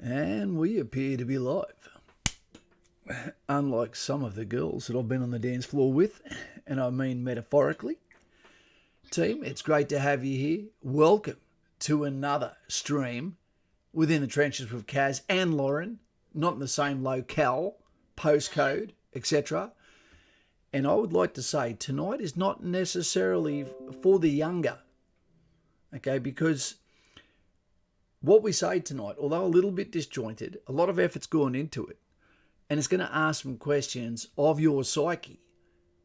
And we appear to be live. Unlike some of the girls that I've been on the dance floor with, and I mean metaphorically. Team, it's great to have you here. Welcome to another stream within the trenches with Kaz and Lauren, not in the same locale, postcode, etc. And I would like to say tonight is not necessarily for the younger, okay, because what we say tonight, although a little bit disjointed, a lot of effort's gone into it, and it's going to ask some questions of your psyche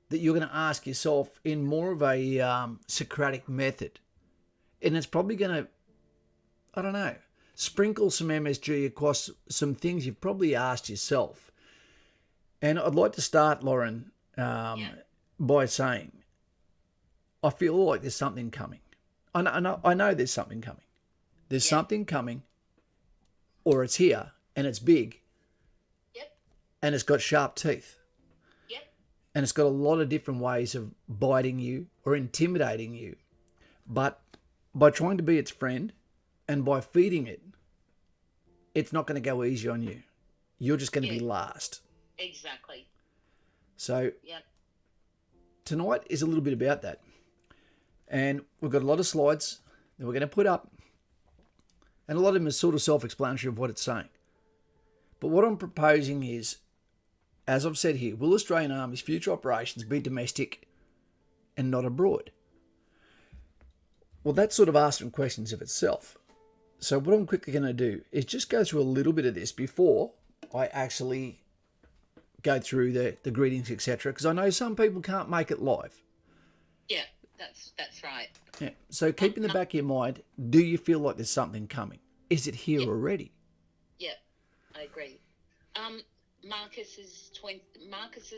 that you're going to ask yourself in more of a Socratic method. And it's probably going to, I don't know, sprinkle some MSG across some things you've probably asked yourself. And I'd like to start, Lauren, by saying, I feel like there's something coming. I know there's something coming. There's something coming, or it's here, and it's big, and it's got sharp teeth, and it's got a lot of different ways of biting you or intimidating you. But by trying to be its friend and by feeding it, it's not going to go easy on you. You're just going to be last. Exactly. So tonight is a little bit about that. And we've got a lot of slides that we're going to put up. And a lot of them are sort of self-explanatory of what it's saying. But what I'm proposing is, as I've said here, will Australian Army's future operations be domestic and not abroad? Well, that sort of asks some questions of itself. So what I'm quickly going to do is just go through a little bit of this before I actually go through the greetings, etc. Because I know some people can't make it live. Yeah, that's right. Yeah. So keep in the back of your mind, do you feel like there's something coming? Is it here already? Yeah, I agree. Marcus's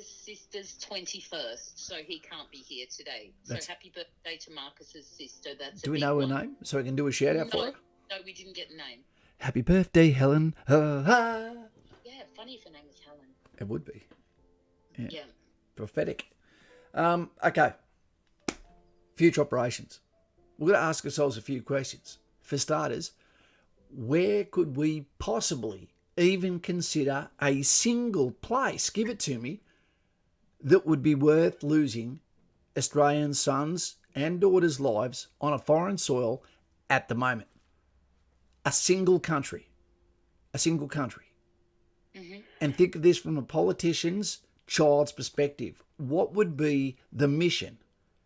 sister's 21st, so he can't be here today. So happy birthday to Marcus's sister. Do we know her name so we can do a shout out for her? No, we didn't get the name. Happy birthday, Helen. Yeah, funny if her name was Helen. It would be. Yeah. Prophetic. Okay. Future operations. We're going to ask ourselves a few questions. For starters, where could we possibly even consider a single place, give it to me, that would be worth losing Australian sons and daughters' lives on a foreign soil at the moment? A single country. A single country. Mm-hmm. And think of this from a politician's child's perspective. What would be the mission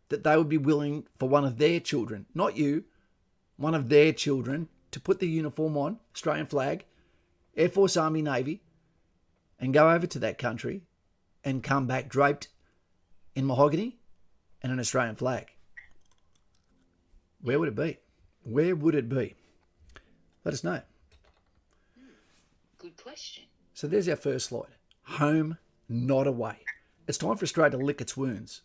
that they would be willing for one of their children, not you, one of their children, to put the uniform on, Australian flag, Air Force, Army, Navy, and go over to that country and come back draped in mahogany and an Australian flag? Where would it be? Where would it be? Let us know. Good question. So there's our first slide. Home, not away. It's time for Australia to lick its wounds.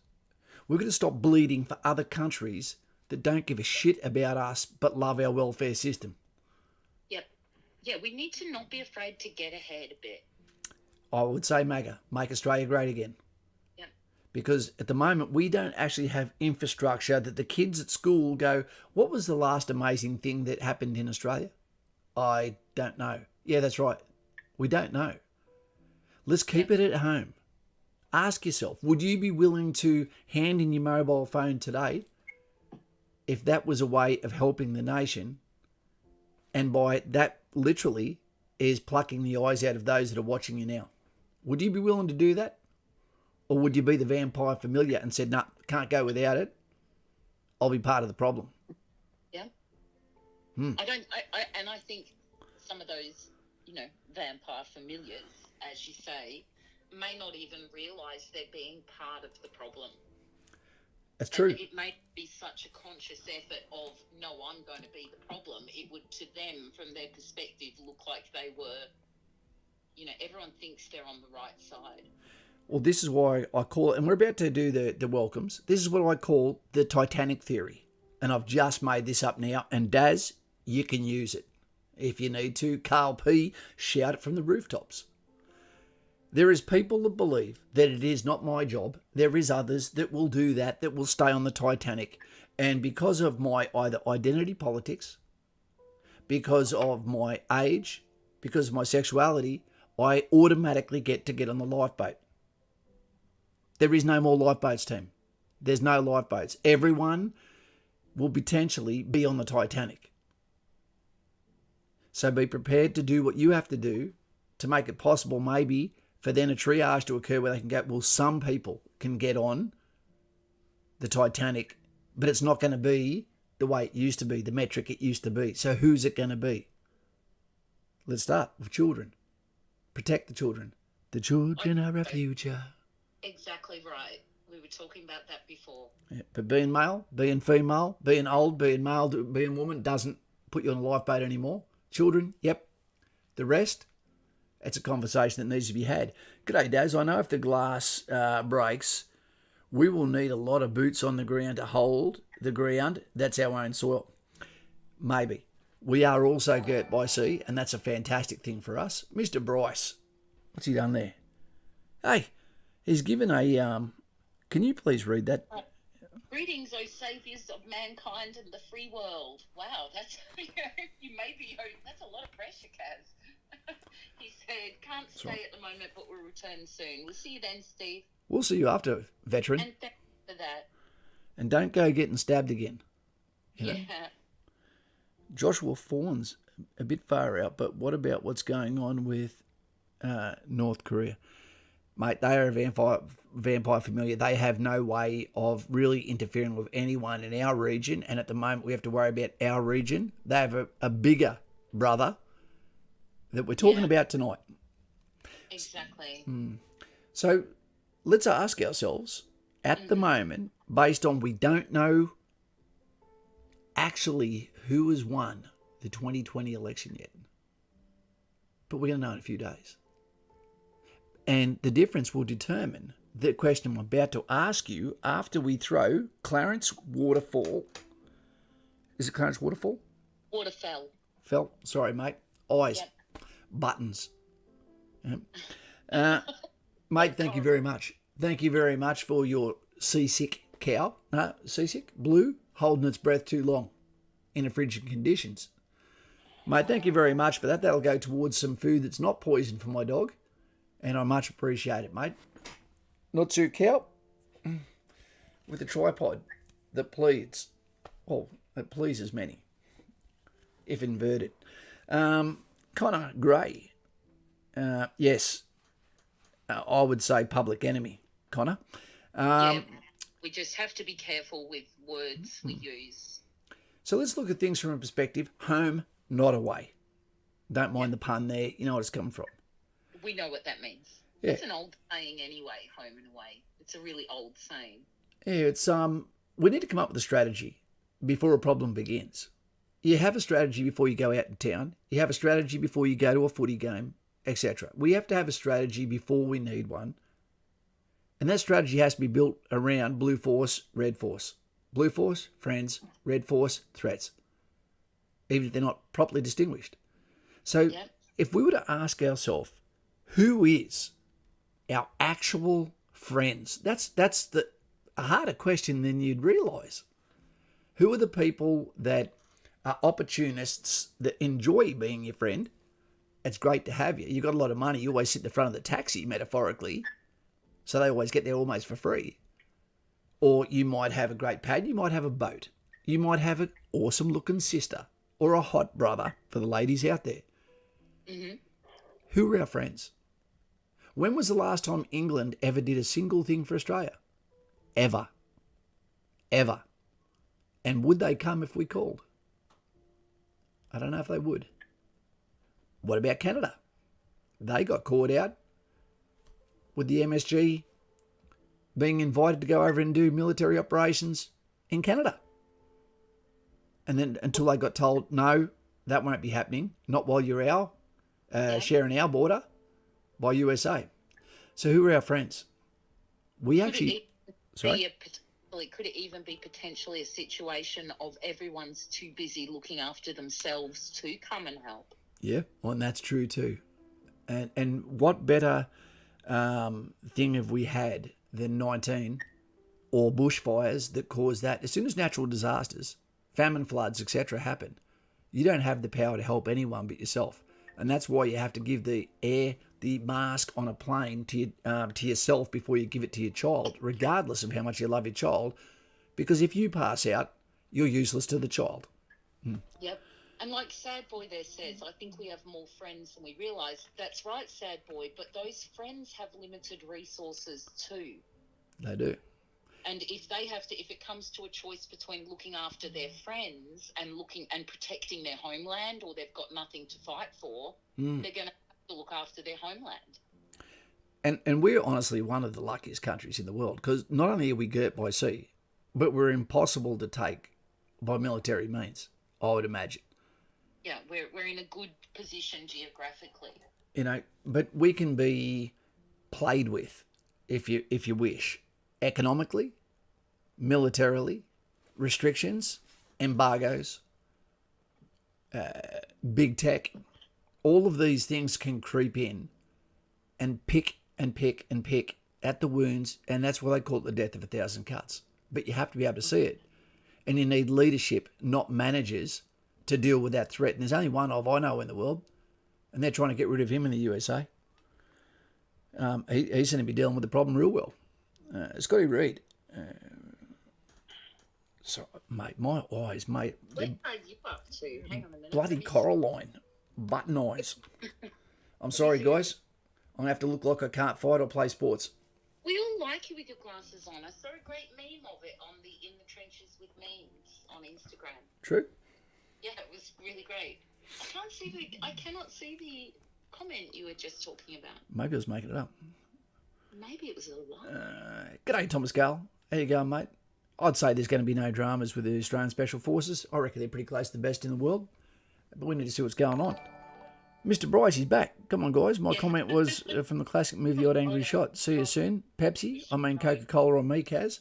We're going to stop bleeding for other countries that don't give a shit about us but love our welfare system. Yep. Yeah, we need to not be afraid to get ahead a bit. I would say MAGA, make Australia great again. Yep. Because at the moment, we don't actually have infrastructure that the kids at school go, what was the last amazing thing that happened in Australia? I don't know. Yeah, that's right. We don't know. Let's keep it at home. Ask yourself, would you be willing to hand in your mobile phone today if that was a way of helping the nation? And by that, literally, is plucking the eyes out of those that are watching you now. Would you be willing to do that? Or would you be the vampire familiar and said, nah, can't go without it. I'll be part of the problem. Yeah. I think some of those, vampire familiars, as you say, may not even realise they're being part of the problem. That's true. And it may be such a conscious effort of, no, I'm going to be the problem. It would, to them, from their perspective, look like they were, everyone thinks they're on the right side. Well, this is why I call it, and we're about to do the welcomes, this is what I call the Titanic theory. And I've just made this up now. And Daz, you can use it. If you need to, Carl P, shout it from the rooftops. There is people that believe that it is not my job. There is others that will do that will stay on the Titanic. And because of my either identity politics, because of my age, because of my sexuality, I automatically get on the lifeboat. There is no more lifeboats, team. There's no lifeboats. Everyone will potentially be on the Titanic. So be prepared to do what you have to do to make it possible, maybe, for then a triage to occur where they can go, well, some people can get on the Titanic, but it's not going to be the way it used to be, the metric it used to be. So who's it going to be? Let's start with children. Protect the children. The children are our future. Exactly right. We were talking about that before. Yeah, but being male, being female, being old, being male, being woman doesn't put you on a lifeboat anymore. Children, yep. The rest, it's a conversation that needs to be had. G'day, Daz. I know if the glass breaks, we will need a lot of boots on the ground to hold the ground. That's our own soil. Maybe. We are also girt by sea, and that's a fantastic thing for us. Mr. Bryce, what's he done there? Hey, he's given a... can you please read that? Greetings, O saviours of mankind and the free world. Wow, that's you may be. That's a lot of pressure, Kaz. He said, "Can't stay at the moment, but we'll return soon." We'll see you then, Steve. We'll see you after, veteran. And thanks for that. And don't go getting stabbed again. You know? Yeah. Joshua Fawn's a bit far out, but what about what's going on with North Korea? Mate, they are a vampire familiar. They have no way of really interfering with anyone in our region, and at the moment we have to worry about our region. They have a bigger brother that we're talking about tonight. Exactly. So let's ask ourselves, at the moment, based on we don't know actually who has won the 2020 election yet, but we're going to know in a few days. And the difference will determine the question I'm about to ask you after we throw Clarence Waterfall. Is it Clarence Waterfall? Waterfell. Fell. Sorry, mate. Eyes. Yep. Buttons. Yep. Mate, thank you very much. Thank you very much for your seasick cow. Seasick? Blue? Holding its breath too long in frigid conditions. Mate, thank you very much for that. That'll go towards some food that's not poison for my dog. And I much appreciate it, mate. Not too cow. With a tripod that pleads. Well, it pleases many. If inverted. Connor Gray. Yes. I would say public enemy, Connor. We just have to be careful with words we use. So let's look at things from a perspective. Home, not away. Don't mind the pun there. You know what it's coming from. We know what that means. Yeah. It's an old saying anyway, home and away. It's a really old saying. Yeah, it's we need to come up with a strategy before a problem begins. You have a strategy before you go out in town. You have a strategy before you go to a footy game, etc. We have to have a strategy before we need one. And that strategy has to be built around blue force, red force. Blue force, friends, red force, threats. Even if they're not properly distinguished. So if we were to ask ourselves, who is our actual friends? That's a harder question than you'd realise. Who are the people that are opportunists that enjoy being your friend? It's great to have you. You've got a lot of money. You always sit in the front of the taxi, metaphorically. So they always get there almost for free. Or you might have a great pad. You might have a boat. You might have an awesome looking sister or a hot brother for the ladies out there. Mm-hmm. Who are our friends? When was the last time England ever did a single thing for Australia? Ever. Ever. And would they come if we called? I don't know if they would. What about Canada? They got caught out with the MSG being invited to go over and do military operations in Canada. And then until they got told, no, that won't be happening. Not while you're sharing our border by USA. So who are our friends? We actually... Could it even be potentially a situation of everyone's too busy looking after themselves to come and help? Yeah, well, and that's true too. And what better thing have we had than 19 or bushfires that cause that? As soon as natural disasters, famine, floods, etc. happen, you don't have the power to help anyone but yourself. And that's why you have to give the mask on a plane to yourself before you give it to your child, regardless of how much you love your child. Because if you pass out, you're useless to the child. Yep. And like Sad Boy there says, I think we have more friends than we realise. That's right, Sad Boy, but those friends have limited resources too. They do. And if it comes to a choice between looking after their friends and protecting their homeland, or they've got nothing to fight for, they're going to have to look after their homeland. And we're honestly one of the luckiest countries in the world, because not only are we girt by sea, but we're impossible to take by military means, I would imagine. Yeah, we're in a good position geographically. But we can be played with if you wish. Economically, militarily, restrictions, embargoes, big tech, all of these things can creep in and pick and pick and pick at the wounds, and that's why they call it the death of 1,000 cuts. But you have to be able to see it. And you need leadership, not managers, to deal with that threat. And there's only one I know in the world, and they're trying to get rid of him in the USA. He's going to be dealing with the problem real well. Scotty Reid. So, mate, my eyes, mate. What are you up to? Hang on a minute. Bloody Coraline. Button eyes. I'm sorry, guys. I'm going to have to look like I can't fight or play sports. We all like you with your glasses on. I saw a great meme of it on the In the Trenches with Memes on Instagram. True. Yeah, it was really great. I cannot see the comment you were just talking about. Maybe I was making it up. Maybe it was a lie. G'day, Thomas Gale. How you going, mate? I'd say there's going to be no dramas with the Australian Special Forces. I reckon they're pretty close to the best in the world. But we need to see what's going on. Mr. Bryce, he's back. Come on, guys. My comment was from the classic movie Odd Angry Shot. See you soon. Pepsi. I mean Coca-Cola on me, Kaz.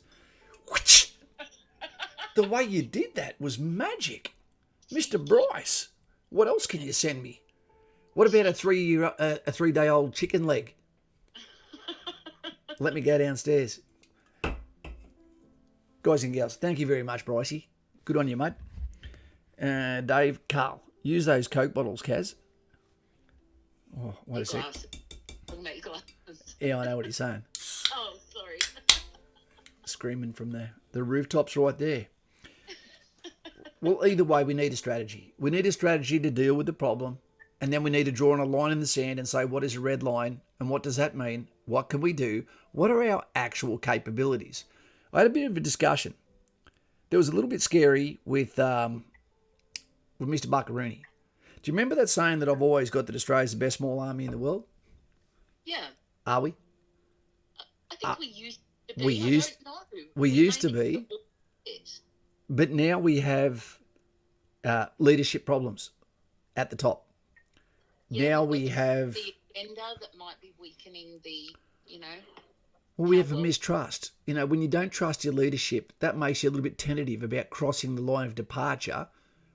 The way you did that was magic. Mr. Bryce, what else can you send me? What about a 3-day-old chicken leg? Let me go downstairs. Guys and gals, thank you very much, Brycey. Good on you, mate. Dave, Carl, use those Coke bottles, Kaz. Oh, wait a sec. Talking about your glasses. Yeah, I know what he's saying. Oh, sorry. Screaming from the rooftops right there. Well, either way, we need a strategy. We need a strategy to deal with the problem, and then we need to draw on a line in the sand and say, what is a red line, and what does that mean? What can we do? What are our actual capabilities? I had a bit of a discussion. There was a little bit scary with Mr. Buckaroony. Do you remember that saying that I've always got that Australia's the best small army in the world? Yeah. Are we? I think we used to be. We used to be. But now we have leadership problems at the top. Yeah, now we have the agenda that might be weakening the, Well, we have a mistrust. When you don't trust your leadership, that makes you a little bit tentative about crossing the line of departure.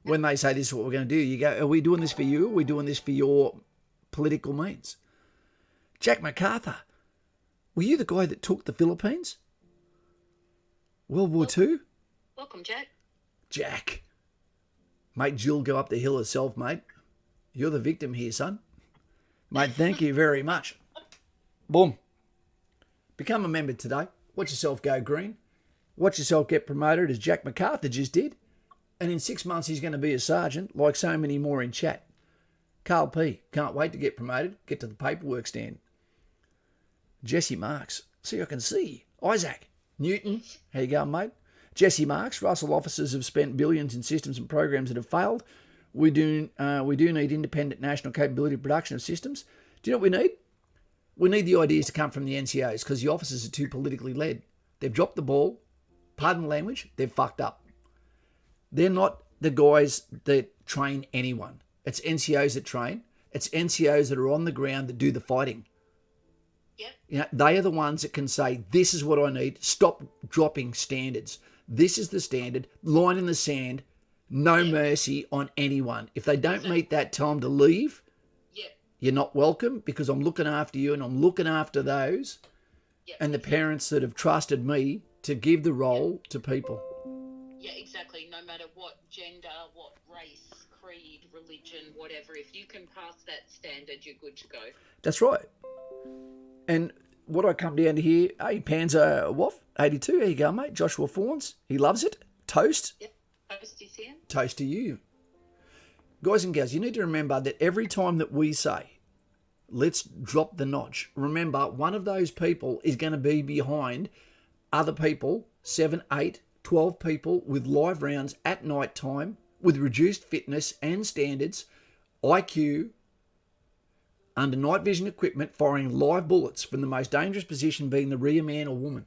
When they say this is what we're going to do, you go, are we doing this for you? Or are we doing this for your political means? Jack MacArthur, were you the guy that took the Philippines? World War II? Welcome, Jack. Jack. Mate, Jill go up the hill herself, mate. You're the victim here, son. Mate, thank you very much. Boom. Become a member today. Watch yourself go green. Watch yourself get promoted as Jack MacArthur just did. And in 6 months, he's going to be a sergeant, like so many more in chat. Carl P. Can't wait to get promoted. Get to the paperwork stand. Jesse Marks. See, I can see. Isaac. Newton. How you going, mate? Jesse Marks. Russell officers have spent billions in systems and programs that have failed. We do need independent national capability production of systems. Do you know what we need? We need the ideas to come from the NCOs because the officers are too politically led. They've dropped the ball. Pardon the language. They've fucked up. They're not the guys that train anyone. It's NCOs that train. It's NCOs that are on the ground that do the fighting. Yep. They are the ones that can say, this is what I need. Stop dropping standards. This is the standard. Line in the sand. No mercy on anyone. If they don't meet that time to leave, you're not welcome because I'm looking after you and I'm looking after those and the parents that have trusted me to give the role to people. Yeah, exactly. No matter what gender, what race, creed, religion, whatever. If you can pass that standard, you're good to go. That's right. And what I come down to here, hey, Panzer Waff, 82, there you go, mate. Joshua Fawns, he loves it. Toast. Yep. Toast is here. Toast to you. Guys and gals, you need to remember that every time that we say, let's drop the notch, remember one of those people is going to be behind other people, 7, 8, 12 people with live rounds at night time with reduced fitness and standards, IQ, under night vision equipment, firing live bullets from the most dangerous position being the rear man or woman.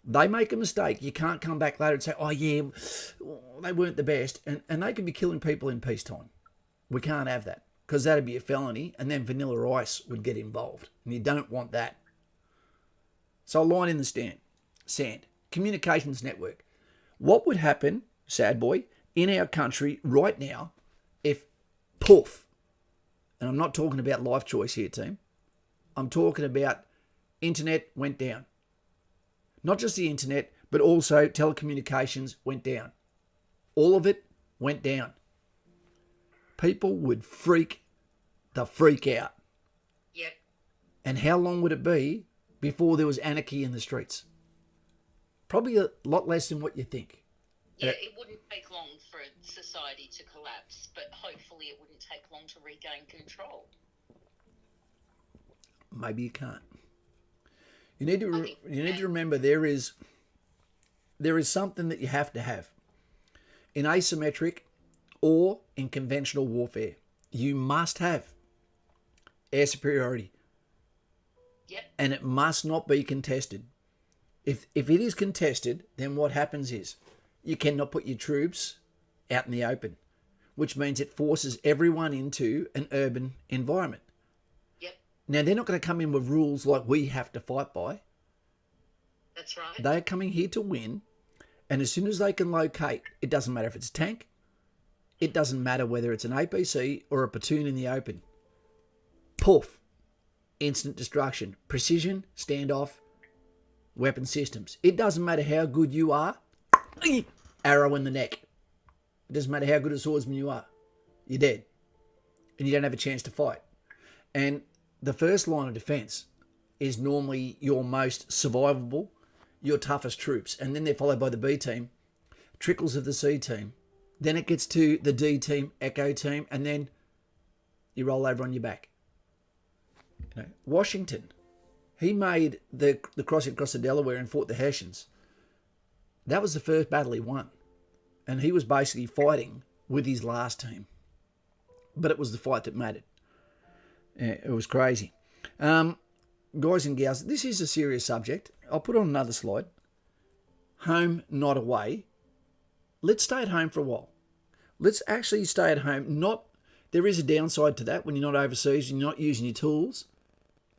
They make a mistake. You can't come back later and say, oh, yeah, they weren't the best. And they could be killing people in peacetime. We can't have that because that'd be a felony and then Vanilla Ice would get involved. And you don't want that. So a line in the sand. Communications network. What would happen, sad boy, in our country right now if poof, and I'm not talking about life choice here, team. I'm talking about internet went down. Not just the internet, but also telecommunications went down. All of it went down. People would freak the freak out. Yep. And how long would it be before there was anarchy in the streets? Probably a lot less than what you think. Yeah, it wouldn't take long for society to collapse, but hopefully it wouldn't take long to regain control. Maybe you can't. You need to remember there is something that you have to have. In asymmetric or in conventional warfare, you must have air superiority. Yep. And it must not be contested. If it is contested, then what happens is you cannot put your troops out in the open, which means it forces everyone into an urban environment. Yep. Now, they're not going to come in with rules like we have to fight by. That's right. They're coming here to win, and as soon as they can locate, it doesn't matter if it's a tank, it doesn't matter whether it's an APC or a platoon in the open. Poof. Instant destruction. Precision, standoff, weapon systems. It doesn't matter how good you are. Arrow in the neck. It doesn't matter how good a swordsman you are. You're dead. And you don't have a chance to fight. And the first line of defense is normally your most survivable, your toughest troops. And then they're followed by the B team, trickles of the C team. Then it gets to the D team, Echo team, and then you roll over on your back. You know, Washington, he made the crossing across the Delaware and fought the Hessians. That was the first battle he won. And he was basically fighting with his last team. But it was the fight that mattered. Yeah, it was crazy. Guys and gals, this is a serious subject. I'll put on another slide. Home, not away. Let's stay at home for a while. Let's actually stay at home. There is a downside to that when you're not overseas and you're not using your tools.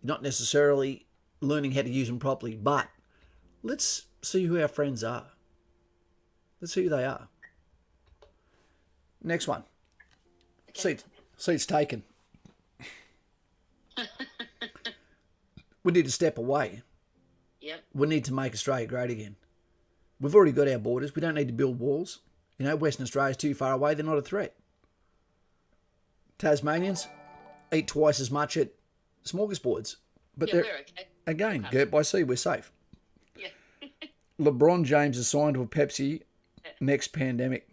You're not necessarily learning how to use them properly. But let's see who our friends are. Let's see who they are. Next one. Okay. Seats taken. We need to step away. Yep. We need to make Australia great again. We've already got our borders. We don't need to build walls. You know, Western Australia's too far away. They're not a threat. Tasmanians eat twice as much at smorgasbords. But we're okay. Again, Gert by sea, we're safe. Yeah. LeBron James is signed with Pepsi next pandemic.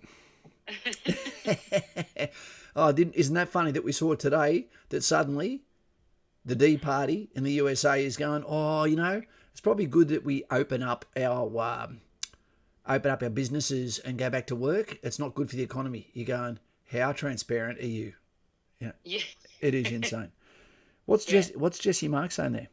Isn't that funny that we saw today that suddenly the D party in the USA is going, it's probably good that we open up our businesses and go back to work. It's not good for the economy. You're going, how transparent are you? Yeah. It is insane. What's Jesse Mark saying there?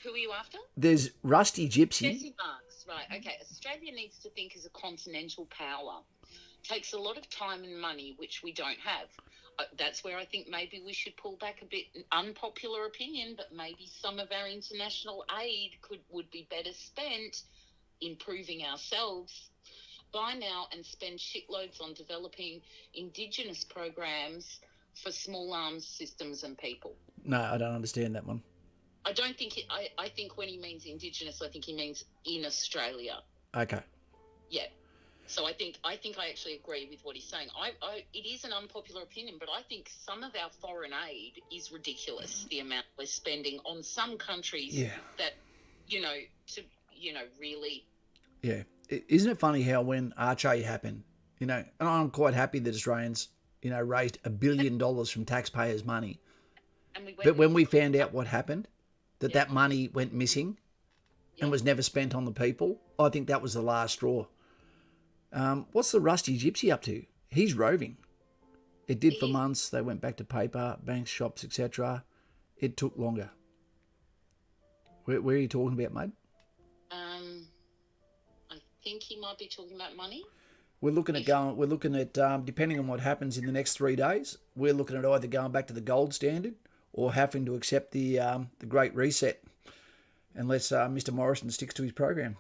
Who are you after? There's Rusty Gypsy. Jesse Marks, right. Okay. Australia needs to think as a continental power. Takes a lot of time and money, which we don't have. That's where I think maybe we should pull back a bit. Unpopular opinion, but maybe some of our international aid would be better spent improving ourselves. Buy now and spend shitloads on developing Indigenous programs for small arms systems and people. No, I don't understand that one. I don't think I think when he means Indigenous, I think he means in Australia. Okay. Yeah. So I think I actually agree with what he's saying. It is an unpopular opinion, but I think some of our foreign aid is ridiculous. The amount we're spending on some countries that, really. Yeah. Isn't it funny how when Archie happened, and I'm quite happy that Australians, raised $1 billion from taxpayers' money. But when we found out what happened, that money went missing and was never spent on the people, I think that was the last straw. What's the Rusty Gypsy up to? He's roving. It did for months. They went back to paper, banks, shops, etc. It took longer. Where are you talking about, mate? I think he might be talking about money. We're looking at depending on what happens in the next 3 days, we're looking at either going back to the gold standard or having to accept the Great Reset, unless Mr. Morrison sticks to his program.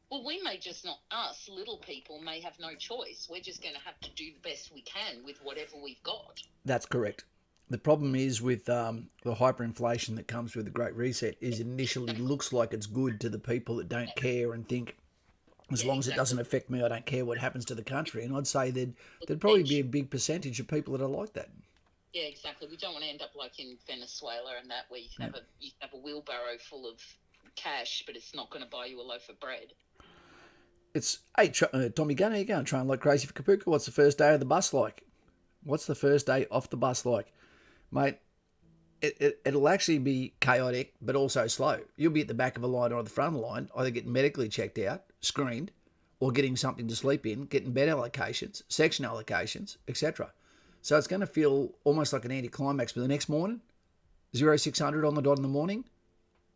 Well, we may just not, us little people may have no choice. We're just going to have to do the best we can with whatever we've got. That's correct. The problem is with the hyperinflation that comes with the Great Reset is it initially looks like it's good to the people that don't care and think, as long as it doesn't affect me, I don't care what happens to the country. And I'd say there'd probably be a big percentage of people that are like that. Yeah, exactly. We don't want to end up like in Venezuela and that, where you can have a wheelbarrow full of cash, but it's not going to buy you a loaf of bread. It's, hey, Tommy Gunn, how you going? Trying like crazy for Kapuka. What's the first day of the bus like? What's the first day off the bus like? Mate, it'll actually be chaotic, but also slow. You'll be at the back of a line or at the front of the line, either getting medically checked out, screened, or getting something to sleep in, getting bed allocations, section allocations, etc. So it's going to feel almost like an anticlimax. But the next morning, 0600 on the dot in the morning,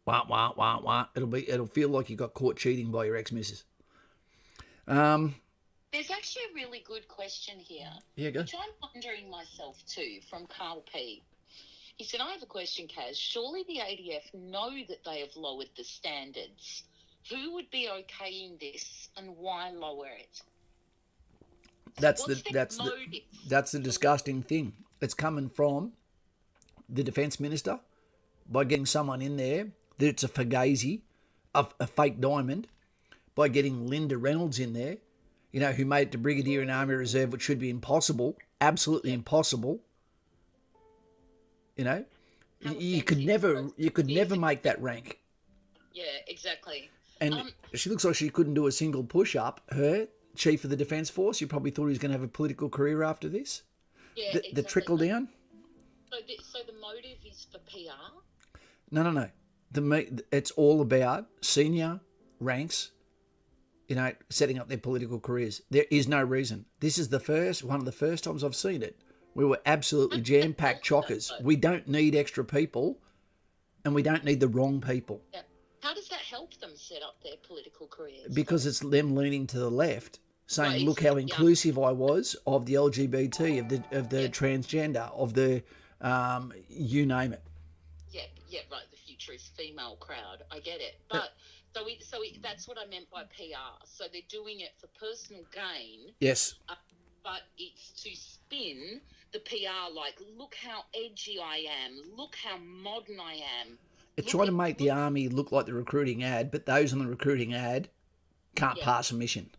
wah, wah, wah, wah. It'll feel like you got caught cheating by your ex-missus. There's actually a really good question here, which I'm wondering myself too, from Carl P. He said, I have a question, Kaz. Surely the ADF know that they have lowered the standards. Who would be okaying this and why lower it? That's the disgusting thing. It's coming from the Defence Minister by getting someone in there that's a fugazi, a fake diamond, by getting Linda Reynolds in there, who made it to Brigadier in Army Reserve, which should be impossible, absolutely impossible. You could never make that rank. Yeah, exactly. And she looks like she couldn't do a single push-up. Her Chief of the Defence Force, you probably thought he was going to have a political career after this. Yeah, exactly. The trickle down. So the motive is for PR? No. It's all about senior ranks, setting up their political careers. There is no reason. This is one of the first times I've seen it. We were absolutely jam-packed chockers. We don't need extra people, and we don't need the wrong people. Yeah. How does that help them set up their political careers? Because it's them leaning to the left, saying, look how inclusive I was of the LGBT, of the transgender, of the, you name it. Yeah, right, the futurist female crowd. I get it. But so that's what I meant by PR. So they're doing it for personal gain. Yes. But it's to spin the PR like, look how edgy I am, look how modern I am. It's trying to make the army look like the recruiting ad, but those on the recruiting ad can't pass a mission.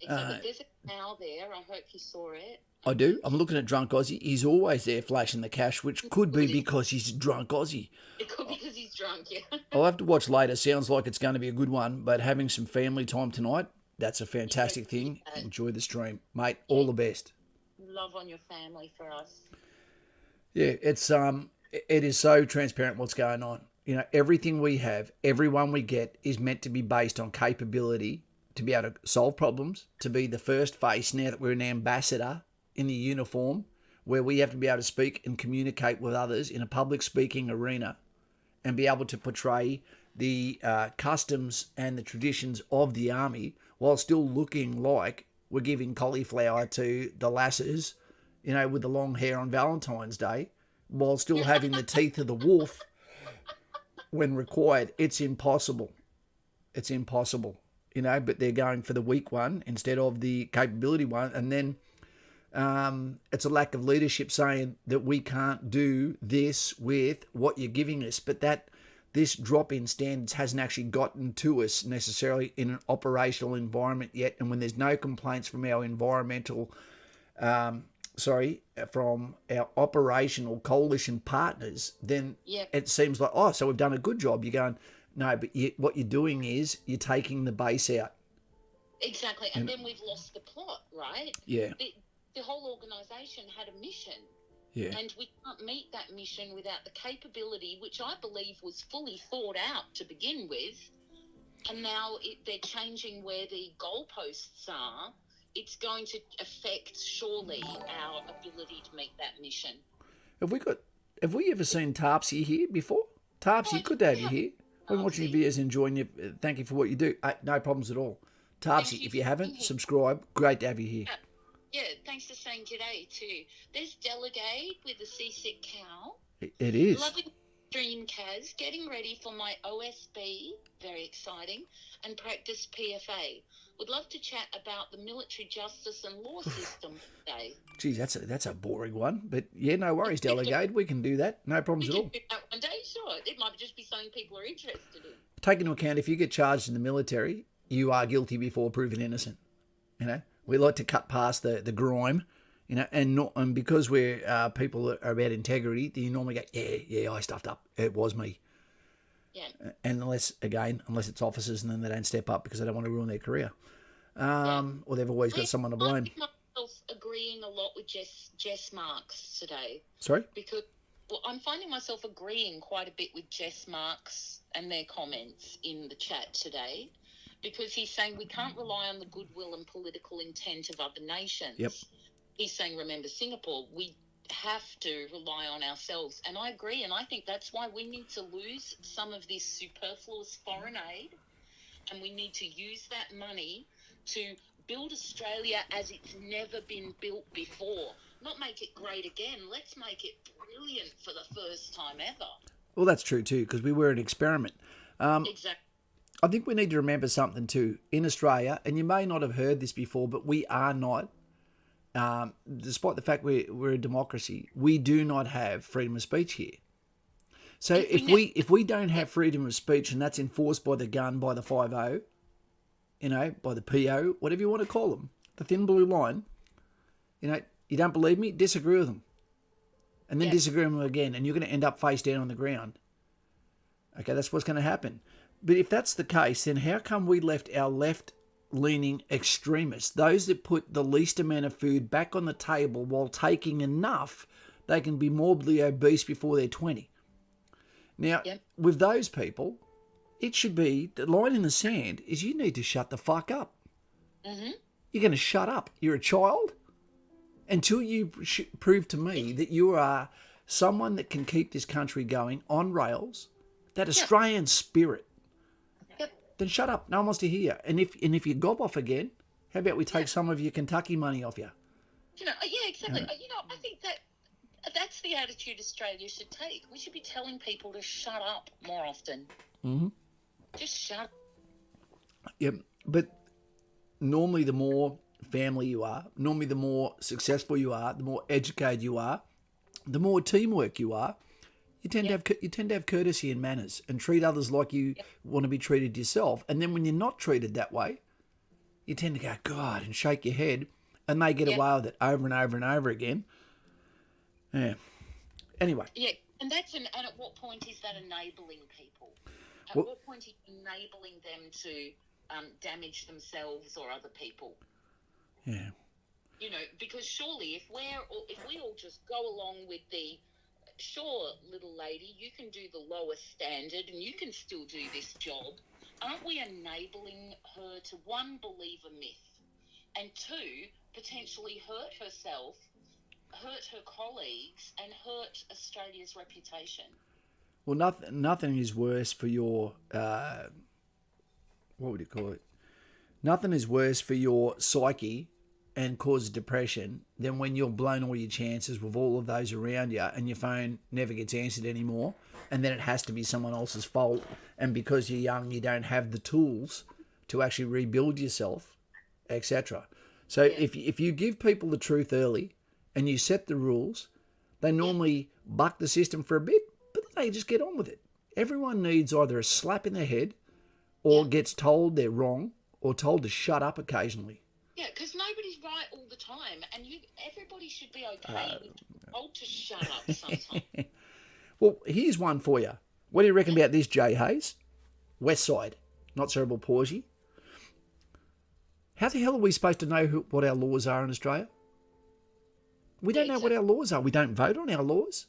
Exactly. There's a cow there. I hope you saw it. I do. I'm looking at Drunk Aussie. He's always there flashing the cash, which could be because he's Drunk Aussie. It could be because he's drunk, yeah. I'll have to watch later. Sounds like it's going to be a good one, but having some family time tonight, that's a fantastic thing. Enjoy the stream. Mate, all the best. Love on your family for us. Yeah, it is so transparent what's going on. Everything we have, everyone we get is meant to be based on capability to be able to solve problems, to be the first face now that we're an ambassador in the uniform, where we have to be able to speak and communicate with others in a public speaking arena and be able to portray the customs and the traditions of the army while still looking like we're giving cauliflower to the lasses, with the long hair on Valentine's Day, while still having the teeth of the wolf when required. It's impossible. But they're going for the weak one instead of the capability one. And then it's a lack of leadership saying that we can't do this with what you're giving us. But this drop in standards hasn't actually gotten to us necessarily in an operational environment yet. And when there's no complaints from our from our operational coalition partners, then it seems like, oh, so we've done a good job. You're going, no, but what you're doing is you're taking the base out. Exactly. And then we've lost the plot, right? Yeah. The whole organisation had a mission. Yeah. And we can't meet that mission without the capability, which I believe was fully thought out to begin with. And now they're changing where the goalposts are. It's going to affect, surely, our ability to meet that mission. Have we ever seen Tarpsy here before? Tarpsy, good to have you here. I've been watching your videos, enjoying you. Thank you for what you do. No problems at all. Tarpsy, if you haven't, subscribe. Great to have you here. Yeah, thanks for saying g'day too. There's Delegate with the seasick cow. It is. Loving stream, Kaz. Getting ready for my OSB, very exciting, and practice PFA. Would love to chat about the military justice and law system today. Geez, that's a boring one, but yeah, no worries, Delegate. We can do that. No problems at all. One day, sure. It might just be something people are interested in. Take into account, if you get charged in the military, you are guilty before proven innocent. You know, we like to cut past the grime, you know, and because we're people that are about integrity, you normally go, yeah, I stuffed up. It was me. Yeah. And unless it's officers, and then they don't step up because they don't want to ruin their career, or they've always got someone to blame. I find myself agreeing a lot with Jess Marks today. Sorry? Because I'm finding myself agreeing quite a bit with Jess Marks and their comments in the chat today. Because he's saying we can't rely on the goodwill and political intent of other nations. Yep. He's saying, remember Singapore, we have to rely on ourselves. And I agree, and I think that's why we need to lose some of this superfluous foreign aid, and we need to use that money to build Australia as it's never been built before. Not make it great again. Let's make it brilliant for the first time ever. Well, that's true too, because we were an experiment. Exactly. I think we need to remember something too. In Australia, and you may not have heard this before, but we are not, despite the fact we're a democracy, we do not have freedom of speech here. So if we don't have freedom of speech, and that's enforced by the gun, by the 5-0, you know, by the PO, whatever you want to call them, the thin blue line, you know, you don't believe me, disagree with them. And then disagree with them again, and you're going to end up face down on the ground. Okay, that's what's going to happen. But if that's the case, then how come we left our left-leaning extremists, those that put the least amount of food back on the table while taking enough, they can be morbidly obese before they're 20? Now, with those people, it should be, the line in the sand is you need to shut the fuck up. Mm-hmm. You're going to shut up. You're a child. Until you prove to me that you are someone that can keep this country going on rails, that Australian spirit, then shut up. No one wants to hear. And if you gob off again, how about we take some of your Kentucky money off you? You know, yeah, exactly. You know, I think that's the attitude Australia should take. We should be telling people to shut up more often. Mm-hmm. Just shut up. Yeah, but normally the more family you are, normally the more successful you are, the more educated you are, the more teamwork you are, you tend to have courtesy and manners and treat others like you want to be treated yourself. And then when you're not treated that way, you tend to go, God, and shake your head, and they get away with it over and over and over again. Yeah. Anyway. Yeah, and at what point is that enabling people? At what point are you enabling them to damage themselves or other people? Yeah. You know, because surely if we all just go along with the, sure, little lady, you can do the lowest standard and you can still do this job, aren't we enabling her to, one, believe a myth, and two, potentially hurt herself, hurt her colleagues, and hurt Australia's reputation? Well, nothing is worse for your, what would you call it? Nothing is worse for your psyche and causes depression than when you've blown all your chances with all of those around you and your phone never gets answered anymore, and then it has to be someone else's fault, and because you're young you don't have the tools to actually rebuild yourself, etc. So if you give people the truth early and you set the rules, they normally buck the system for a bit, but then they just get on with it. Everyone needs either a slap in the head or gets told they're wrong or told to shut up occasionally. Yeah, because nobody's right all the time, and everybody should be okay with told to shut up sometimes. Well, here's one for you. What do you reckon about this, Jay Hayes? West Side, not cerebral palsy. How the hell are we supposed to know what our laws are in Australia? We don't know what our laws are. We don't vote on our laws.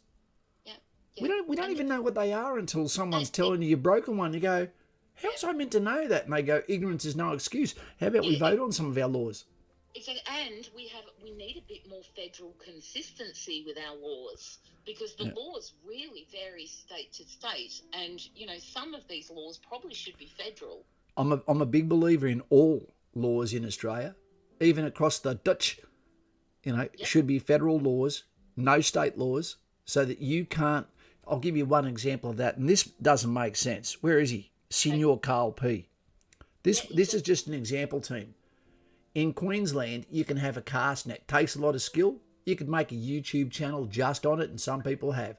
Yeah. We don't even know what they are until someone's telling you you've broken one. You go, how was I meant to know that? And they go, ignorance is no excuse. How about we vote on some of our laws? And we need a bit more federal consistency with our laws, because the laws really vary state to state, and some of these laws probably should be federal. I'm a big believer in all laws in Australia, even across the Dutch. Should be federal laws, no state laws, so that you can't. I'll give you one example of that, and this doesn't make sense. Where is he? Senior Carl P. This is just an example, team. In Queensland, you can have a cast net. Takes a lot of skill. You could make a YouTube channel just on it, and some people have.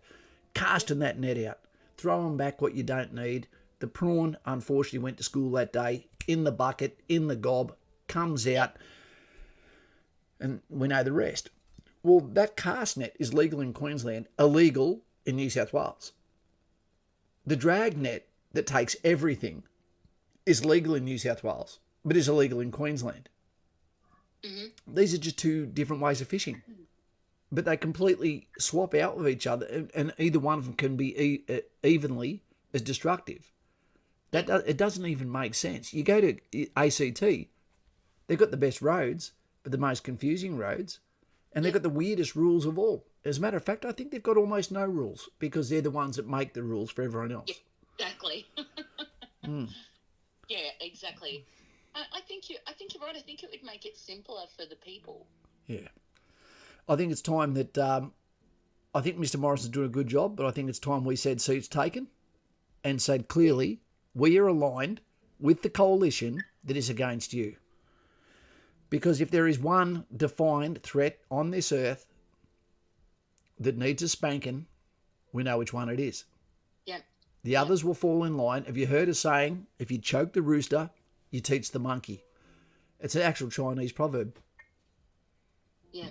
Casting that net out. Throwing back what you don't need. The prawn, unfortunately, went to school that day. In the bucket, in the gob, comes out, and we know the rest. Well, that cast net is legal in Queensland, illegal in New South Wales. The drag net that takes everything is legal in New South Wales, but is illegal in Queensland. Mm-hmm. These are just two different ways of fishing, but they completely swap out with each other, and either one of them can be evenly as destructive. It doesn't even make sense. You go to ACT, they've got the best roads, but the most confusing roads, and they've got the weirdest rules of all. As a matter of fact, I think they've got almost no rules because they're the ones that make the rules for everyone else. Yeah, exactly. Yeah, exactly. I think you're right. I think it would make it simpler for the people. Yeah. I think it's time that I think Mr. Morrison's doing a good job, but I think it's time we said seats taken and said clearly we are aligned with the coalition that is against you. Because if there is one defined threat on this earth that needs a spanking, we know which one it is. Yeah. The others will fall in line. Have you heard a saying, if you choke the rooster, you teach the monkey? It's an actual Chinese proverb. Yeah.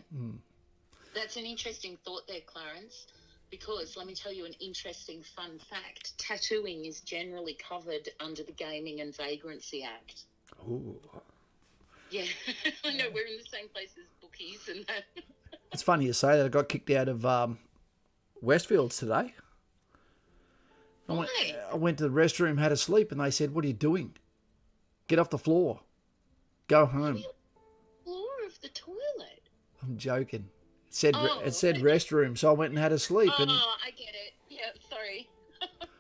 That's an interesting thought there, Clarence, because let me tell you an interesting fun fact. Tattooing is generally covered under the Gaming and Vagrancy Act. Ooh. Yeah. I know, we're in the same place as bookies and that. It's funny you say that. I got kicked out of Westfields today. I went to the restroom, had a sleep, and they said, "What are you doing? Get off the floor. Go home." Floor of the toilet? I'm joking. It said restroom, so I went and had a sleep. Oh, I get it. Yeah, sorry.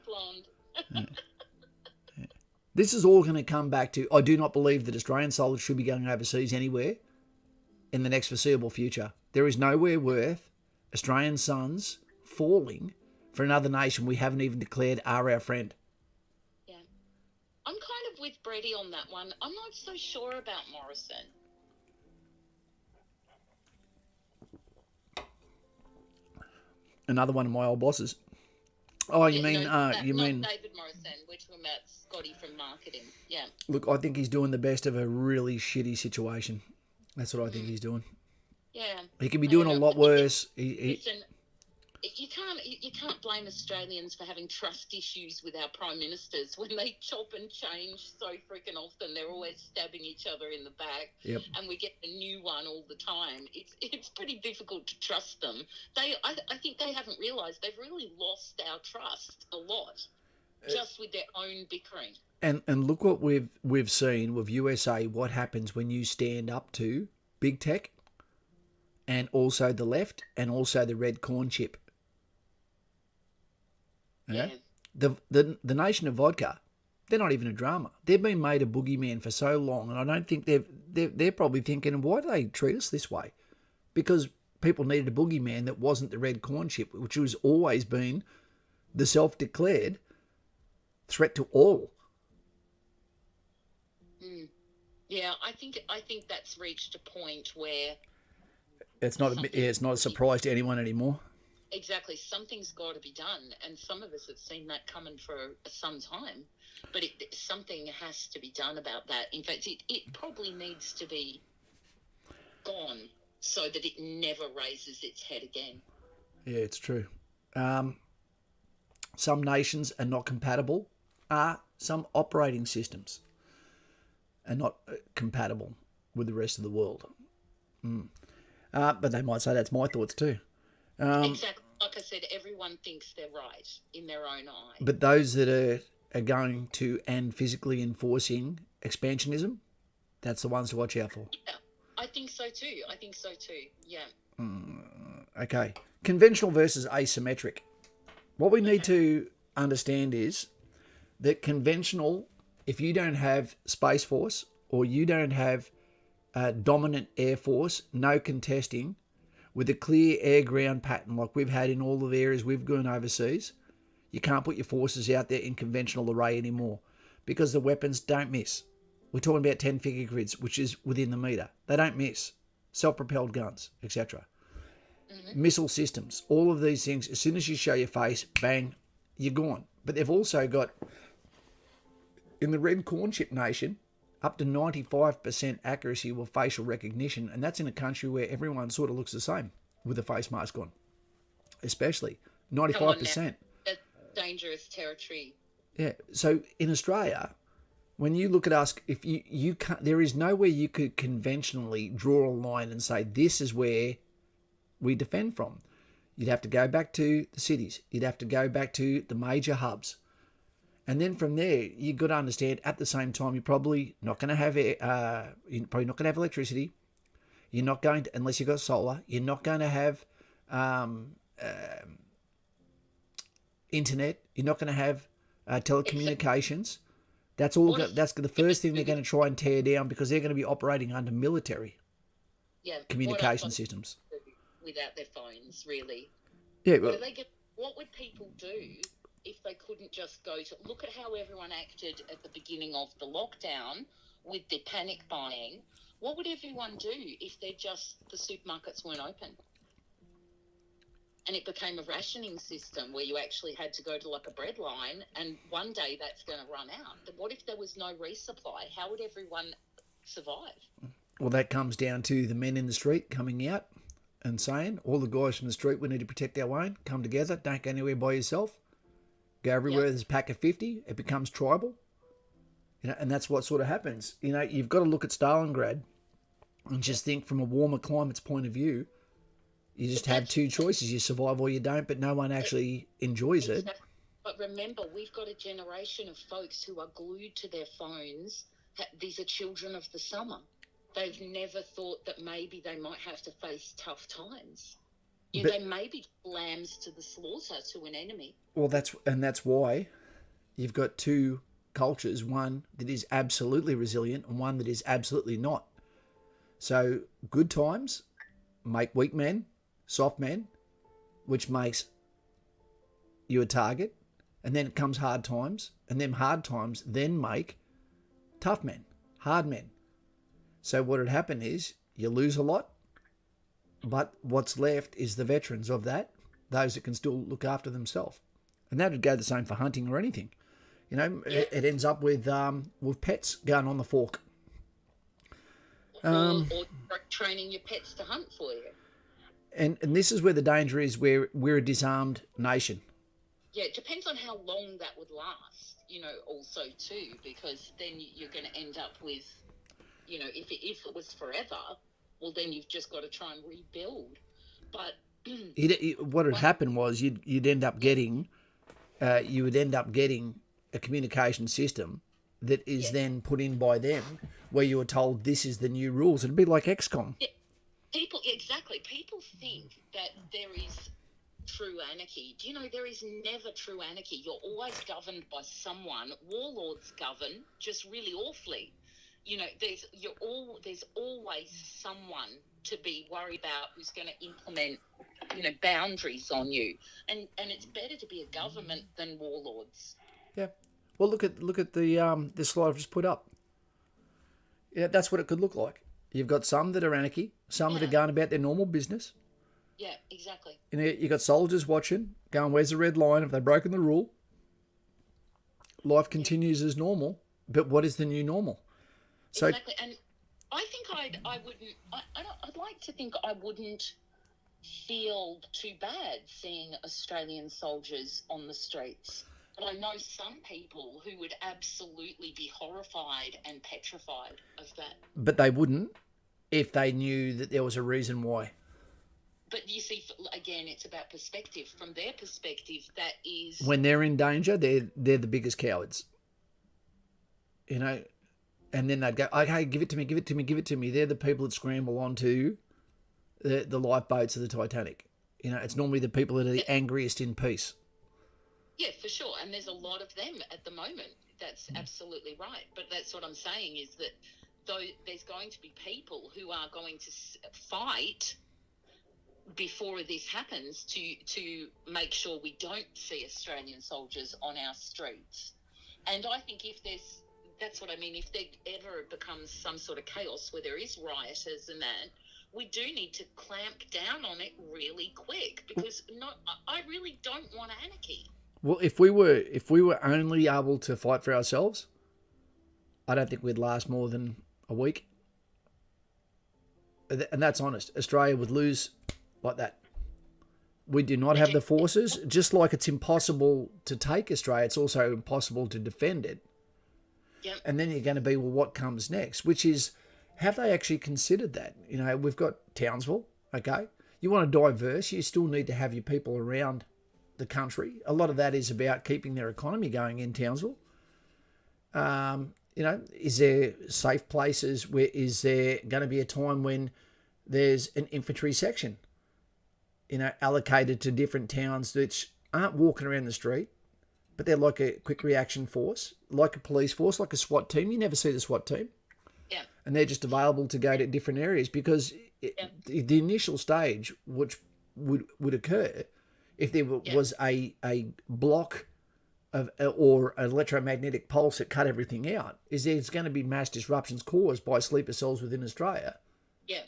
Blonde. Yeah. This is all going to come back to, I do not believe that Australian soldiers should be going overseas anywhere in the next foreseeable future. There is nowhere worth Australian sons falling for another nation we haven't even declared are our friend. Yeah. I'm kind of with Brady on that one. I'm not so sure about Morrison. Another one of my old bosses. Oh, you mean not David Morrison. We're talking about Scotty from marketing. Yeah. Look, I think he's doing the best of a really shitty situation. That's what I think he's doing. Yeah. He could be doing a lot worse. Listen, you can't blame Australians for having trust issues with our prime ministers when they chop and change so freaking often. They're always stabbing each other in the back, and we get a new one all the time. It's pretty difficult to trust them. I think they haven't realised they've really lost our trust a lot, just with their own bickering. And look what we've seen with USA. What happens when you stand up to big tech, and also the left, and also the red corn chip. Yeah. The nation of vodka, they're not even a drama. They've been made a boogeyman for so long, and I don't think they're probably thinking, why do they treat us this way? Because people needed a boogeyman that wasn't the red corn chip, which has always been the self-declared threat to all. Yeah, I think that's reached a point where it's not a surprise to anyone anymore. exactly. Something's got to be done, and some of us have seen that coming for some time. But something has to be done about that. In fact, it probably needs to be gone so that it never raises its head again. Yeah, it's true. Some nations are not compatible. Some operating systems are not compatible with the rest of the world. But they might say that's my thoughts too. Exactly. Like I said, everyone thinks they're right in their own eye. But those that are going to and physically enforcing expansionism, that's the ones to watch out for. Yeah, I think so too. Yeah. Okay. Conventional versus asymmetric. What we need to understand is that conventional, if you don't have Space Force or you don't have a dominant Air Force, no contesting, with a clear air-ground pattern like we've had in all of the areas we've gone overseas, you can't put your forces out there in conventional array anymore because the weapons don't miss. We're talking about 10-figure grids, which is within the metre. They don't miss. Self-propelled guns, etc. Missile systems, all of these things, as soon as you show your face, bang, you're gone. But they've also got, in the Red Corn Chip Nation, up to 95% accuracy with facial recognition, and that's in a country where everyone sort of looks the same with a face mask on. Especially 95%. That's dangerous territory. Yeah. So in Australia, when you look at us, if you can't, there is nowhere you could conventionally draw a line and say this is where we defend from. You'd have to go back to the cities. You'd have to go back to the major hubs. And then from there, you've got to understand at the same time, you're probably not going to have electricity. You're not going to, unless you've got solar, you're not going to have internet. You're not going to have telecommunications. That's all. That's the first thing they're going to try and tear down because they're going to be operating under military communication systems. Without their phones, really. Yeah. What would people do if they couldn't just go to... Look at how everyone acted at the beginning of the lockdown with their panic buying. What would everyone do if the supermarkets weren't open? And it became a rationing system where you actually had to go to like a bread line, and one day that's going to run out. But what if there was no resupply? How would everyone survive? Well, that comes down to the men in the street coming out and saying, all the guys from the street, we need to protect our own, come together, don't go anywhere by yourself. Go everywhere. There's a pack of 50. It becomes tribal, and that's what sort of happens. You've got to look at Stalingrad and just think from a warmer climate's point of view. You just have two choices: you survive or you don't. But no one actually enjoys it. But remember, we've got a generation of folks who are glued to their phones. These are children of the summer. They've never thought that maybe they might have to face tough times. They may be lambs to the slaughter to an enemy. Well, that's why you've got two cultures, one that is absolutely resilient and one that is absolutely not. So good times make weak men, soft men, which makes you a target. And then it comes hard times, and them hard times then make tough men, hard men. So what would happen is you lose a lot, but what's left is the veterans of that, those that can still look after themselves. And that would go the same for hunting or anything. It ends up with pets going on the fork. Or training your pets to hunt for you. And this is where the danger is, where we're a disarmed nation. Yeah, it depends on how long that would last, also too, because then you're going to end up with, if it was forever, well, then you've just got to try and rebuild. But what had happened was you'd end up getting, a communication system that is then put in by them, where you were told this is the new rules. It'd be like XCOM. Yeah. People think that there is true anarchy. Do you know there is never true anarchy? You're always governed by someone. Warlords govern just really awfully. There's always someone to be worried about who's going to implement, boundaries on you. And it's better to be a government than warlords. Yeah. Well, look at the slide I've just put up. Yeah, that's what it could look like. You've got some that are anarchy, some that are going about their normal business, Yeah, exactly. You know, you got soldiers watching, going, "Where's the red line? Have they broken the rule?" Life Yeah, continues as normal, but what is the new normal? So, exactly. And I think I wouldn't. I'd like to think I wouldn't feel too bad seeing Australian soldiers on the streets. But I know some people who would absolutely be horrified and petrified of that. but they wouldn't if they knew that there was a reason why. But you see, again, it's about perspective. From their perspective, that is, When they're in danger, they're the biggest cowards. You know, and then they'd go, "Okay, give it to me, give it to me, give it to me." They're the people that scramble onto the lifeboats of the Titanic. You know, it's normally the people that are the yeah, angriest in peace. yeah, for sure. And there's a lot of them at the moment. That's absolutely right. But that's what I'm saying is that though there's going to be people who are going to fight before this happens to make sure we don't see Australian soldiers on our streets. And I think if there's that's what I mean, if there ever becomes some sort of chaos where there is rioters and that, we do need to clamp down on it really quick because I really don't want anarchy. Well, if we were only able to fight for ourselves, I don't think we'd last more than a week. And that's honest. Australia would lose like that. We do not have Again, the forces. Just like it's impossible to take Australia, it's also impossible to defend it. yeah, And then you're going to be, well, what comes next? Which is, have they actually considered that? You know, we've got Townsville, okay? You want to diverse, you still need to have your people around the country. A lot of that is about keeping their economy going in Townsville. You know, is there safe places? Where is there going to be a time when there's an infantry section, you know, allocated to different towns which aren't walking around the street, but they're like a quick reaction force, like a police force, like a SWAT team. You never see the SWAT team, yeah, and they're just available to go to different areas because yeah, the initial stage, which would occur if there yeah. was a block of or an electromagnetic pulse that cut everything out, is there's going to be mass disruptions caused by sleeper cells within Australia. Yeah.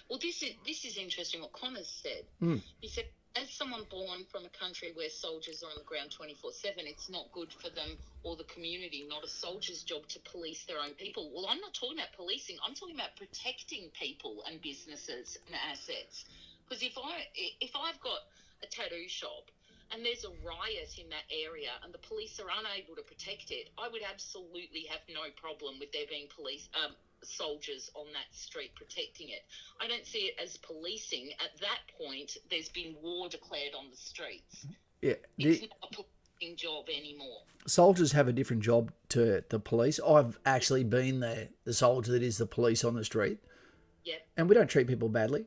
Well, this is interesting what Connor's said. Mm. He said, as someone born from a country where soldiers are on the ground 24/7, it's not good for them or the community, not a soldier's job to police their own people. Well, I'm not talking about policing. I'm talking about protecting people and businesses and assets. Because if I've got a tattoo shop and there's a riot in that area and the police are unable to protect it, I would absolutely have no problem with there being soldiers on that street protecting it. I don't see it as policing. At that point, there's been war declared on the streets. Yeah, It's not a policing job anymore. soldiers have a different job to the police. I've actually been the soldier that is the police on the street, Yep. and we don't treat people badly.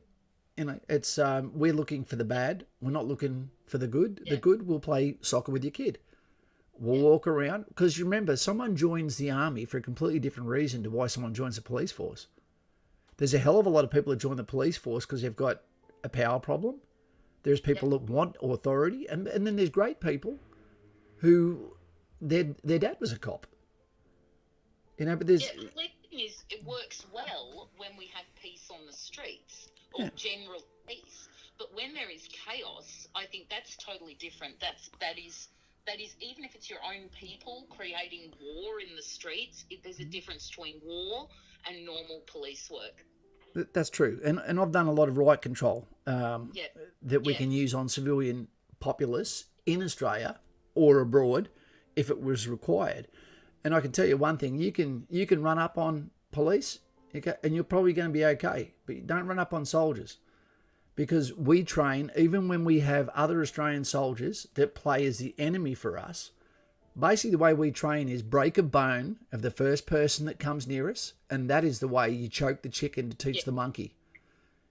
You know, it's we're looking for the bad. We're not looking for the good. The Yeah. good, we'll play soccer with your kid. We'll walk around because you remember, someone joins the army for a completely different reason to why someone joins the police force. There's a hell of a lot of people that join the police force because they've got a power problem. There's people that want authority, and then there's great people who their dad was a cop. You know, but there's Yeah, policing it works well when we have peace on the streets or yeah, general peace. But when there is chaos, I think that's totally different. That is even if it's your own people creating war in the streets, there's a difference between war and normal police work. that's true. And I've done a lot of riot control Yeah, that we yeah, can use on civilian populace in Australia or abroad if it was required. And I can tell you one thing: you can run up on police, and you're probably going to be okay. But you don't run up on soldiers, because we train, even when we have other Australian soldiers that play as the enemy for us. Basically, the way we train is break a bone of the first person that comes near us, and that is the way you choke the chicken to teach yeah, the monkey.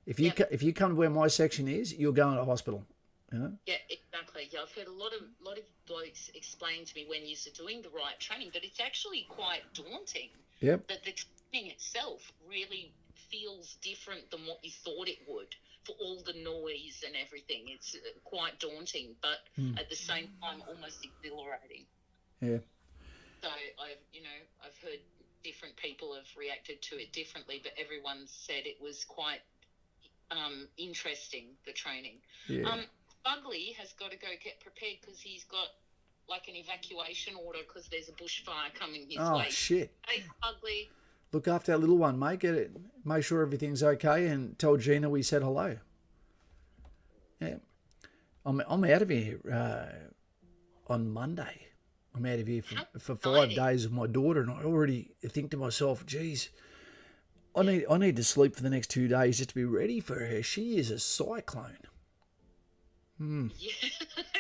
If you yeah. if you come to where my section is, you're going to hospital. You know? Yeah, exactly. Yeah, I've heard a lot of blokes explain to me when you're doing the right training, but it's actually quite daunting. Yep. That the training itself really feels different than what you thought it would for all the noise and everything. It's quite daunting, but at the same time, almost exhilarating. Yeah. So I've heard different people have reacted to it differently, but everyone said it was quite interesting, the training. Yeah. Bugley has got to go get prepared because he's got like an evacuation order because there's a bushfire coming his way. Oh, shit. Hey, Bugley. Look after that little one, mate. Get it. Make sure everything's okay and tell Gina we said hello. Yeah. I'm out of here on Monday. I'm out of here for 5 days with my daughter, and I already think to myself, geez, I need to sleep for the next 2 days just to be ready for her. She is a cyclone. Yeah,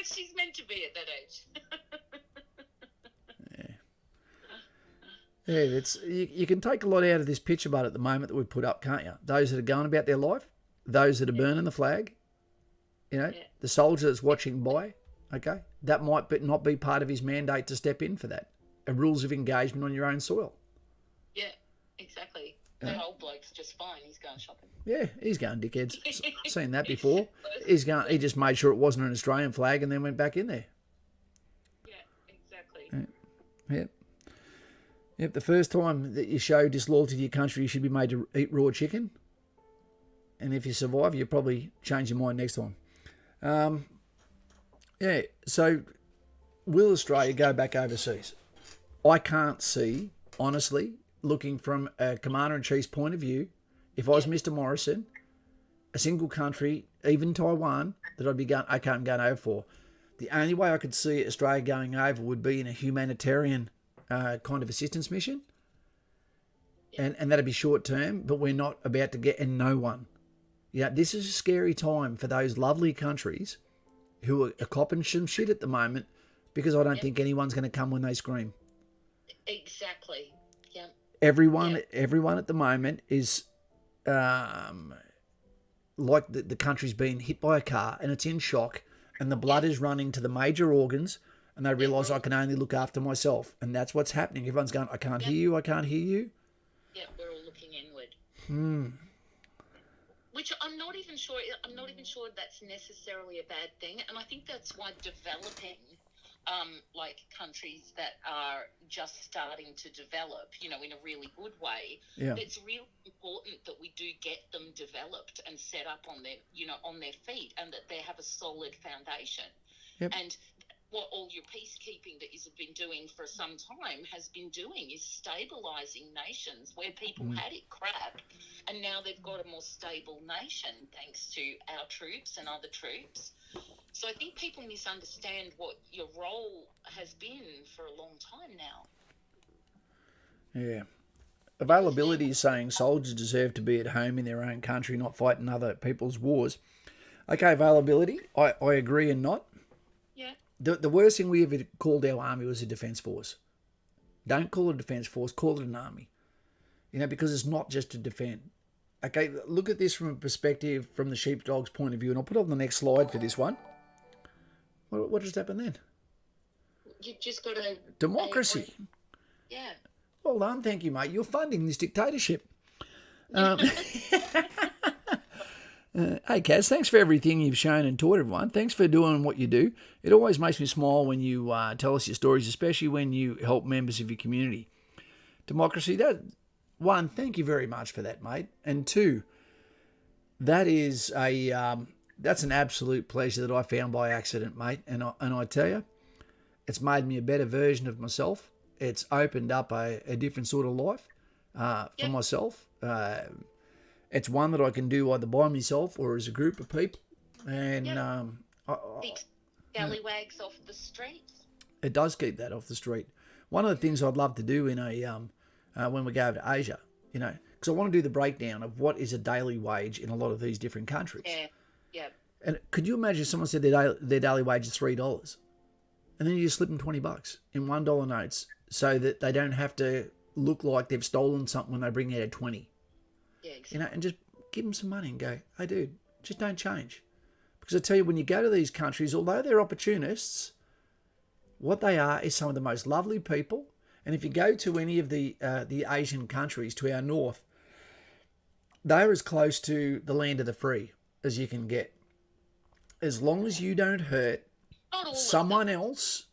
she's meant to be at that age. Yeah, it's you can take a lot out of this picture, but at the moment that we put up, can't you? Those that are going about their life, those that are burning the flag, the soldier that's watching by, okay, that might not be part of his mandate to step in for that. Rules of engagement on your own soil. Yeah, exactly. The old bloke's just fine. He's going shopping. Yeah, he's going dickheads. Seen that before. He just made sure it wasn't an Australian flag and then went back in there. Yeah, exactly. Yeah. Yep, the first time that you show disloyalty to your country, you should be made to eat raw chicken. And if you survive, you'll probably change your mind next time. So will Australia go back overseas? I can't see, honestly, looking from a Commander-in-Chief's point of view, if I was Mr. Morrison, a single country, even Taiwan, that I'd be going, okay, I'm going over for. The only way I could see Australia going over would be in a humanitarian kind of assistance mission, and that'd be short term, but we're not about to get, and no one. This is a scary time for those lovely countries who are copping some shit at the moment, because I don't think anyone's going to come when they scream. Exactly. Yeah. Everyone at the moment is like the country's been hit by a car and it's in shock, and the blood is running to the major organs. And they realise I can only look after myself. And that's what's happening. Everyone's going, I can't hear you, I can't hear you. Yeah, we're all looking inward. Which I'm not even sure that's necessarily a bad thing. And I think that's why developing, like countries that are just starting to develop, in a really good way, it's really important that we do get them developed and set up on their feet, and that they have a solid foundation. Yep. And what all your peacekeeping that you've been doing for some time has been doing is stabilising nations where people had it crap, and now they've got a more stable nation thanks to our troops and other troops. So I think people misunderstand what your role has been for a long time now. Yeah. Availability is saying soldiers deserve to be at home in their own country, not fighting other people's wars. Okay, availability, I agree and not. Yeah. The worst thing we ever called our army was a defence force. Don't call it a defence force, call it an army. Because it's not just to defend. Okay, look at this from a perspective from the sheepdog's point of view, and I'll put up the next slide for this one. What just happened then? You've just got to... Democracy. Yeah. Well done, thank you, mate. You're funding this dictatorship. Hey, Kaz, thanks for everything you've shown and taught everyone. Thanks for doing what you do. It always makes me smile when you tell us your stories, especially when you help members of your community. Democracy, one, thank you very much for that, mate. And two, that's an absolute pleasure that I found by accident, mate. And I tell you, it's made me a better version of myself. It's opened up a different sort of life for myself. It's one that I can do either by myself or as a group of people. And keep scallywags off the street. It does keep that off the street. One of the things I'd love to do in when we go over to Asia, because I want to do the breakdown of what is a daily wage in a lot of these different countries. Yeah. And could you imagine if someone said their daily wage is $3, and then you just slip them $20 in $1 notes so that they don't have to look like they've stolen something when they bring out a 20. Yeah, exactly. And just give them some money and go, hey, dude, just don't change. Because I tell you, when you go to these countries, although they're opportunists, what they are is some of the most lovely people. And if you go to any of the Asian countries to our north, they're as close to the land of the free as you can get. As long as you don't hurt someone else,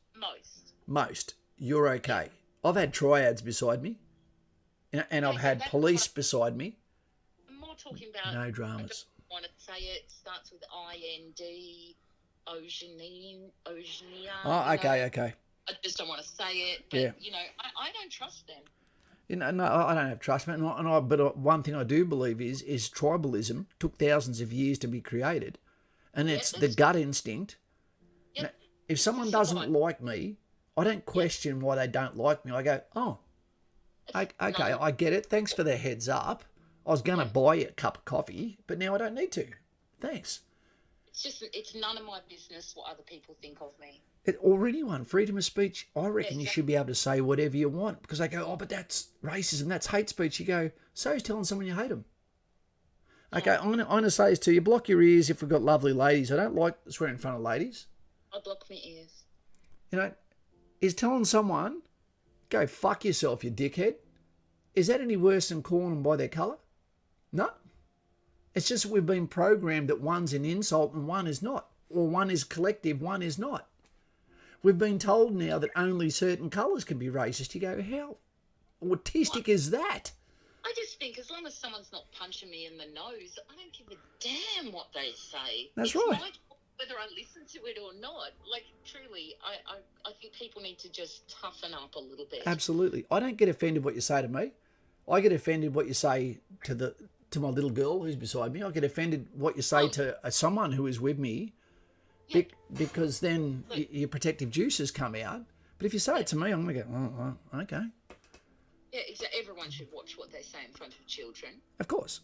most, you're okay. I've had triads beside me, and I've had police beside me. I'm more talking about... No dramas. I don't want to say it. Starts with IND, Oceania. Oh, okay. I just don't want to say it, but, Yeah. I don't trust them. No, I don't have trust, man. But one thing I do believe is tribalism took thousands of years to be created, and it's the gut instinct. Yep. Now, if someone doesn't like me, I don't question why they don't like me. I go, oh, okay, I get it. Thanks for the heads up. I was going to buy you a cup of coffee, but now I don't need to. Thanks. It's none of my business what other people think of me. Anyone, freedom of speech, I reckon you should be able to say whatever you want, because they go, oh, but that's racism, that's hate speech. You go, so is telling someone you hate them. Okay, I'm going to say this to you, block your ears if we've got lovely ladies. I don't like swearing in front of ladies. I block my ears. Is telling someone, go fuck yourself, you dickhead, is that any worse than calling them by their colour? No. It's just we've been programmed that one's an insult and one is not, or one is collective, one is not. We've been told now that only certain colours can be racist. You go, how autistic is that? I just think as long as someone's not punching me in the nose, I don't give a damn what they say. That's right. It's my choice whether I listen to it or not. Like, truly, I think people need to just toughen up a little bit. Absolutely. I don't get offended what you say to me. I get offended what you say to my little girl who's beside me. I get offended what you say to someone who is with me. Because then your protective juices come out. But if you say it to me, I'm going to go, oh, okay. Yeah, exactly. Everyone should watch what they say in front of children. Of course.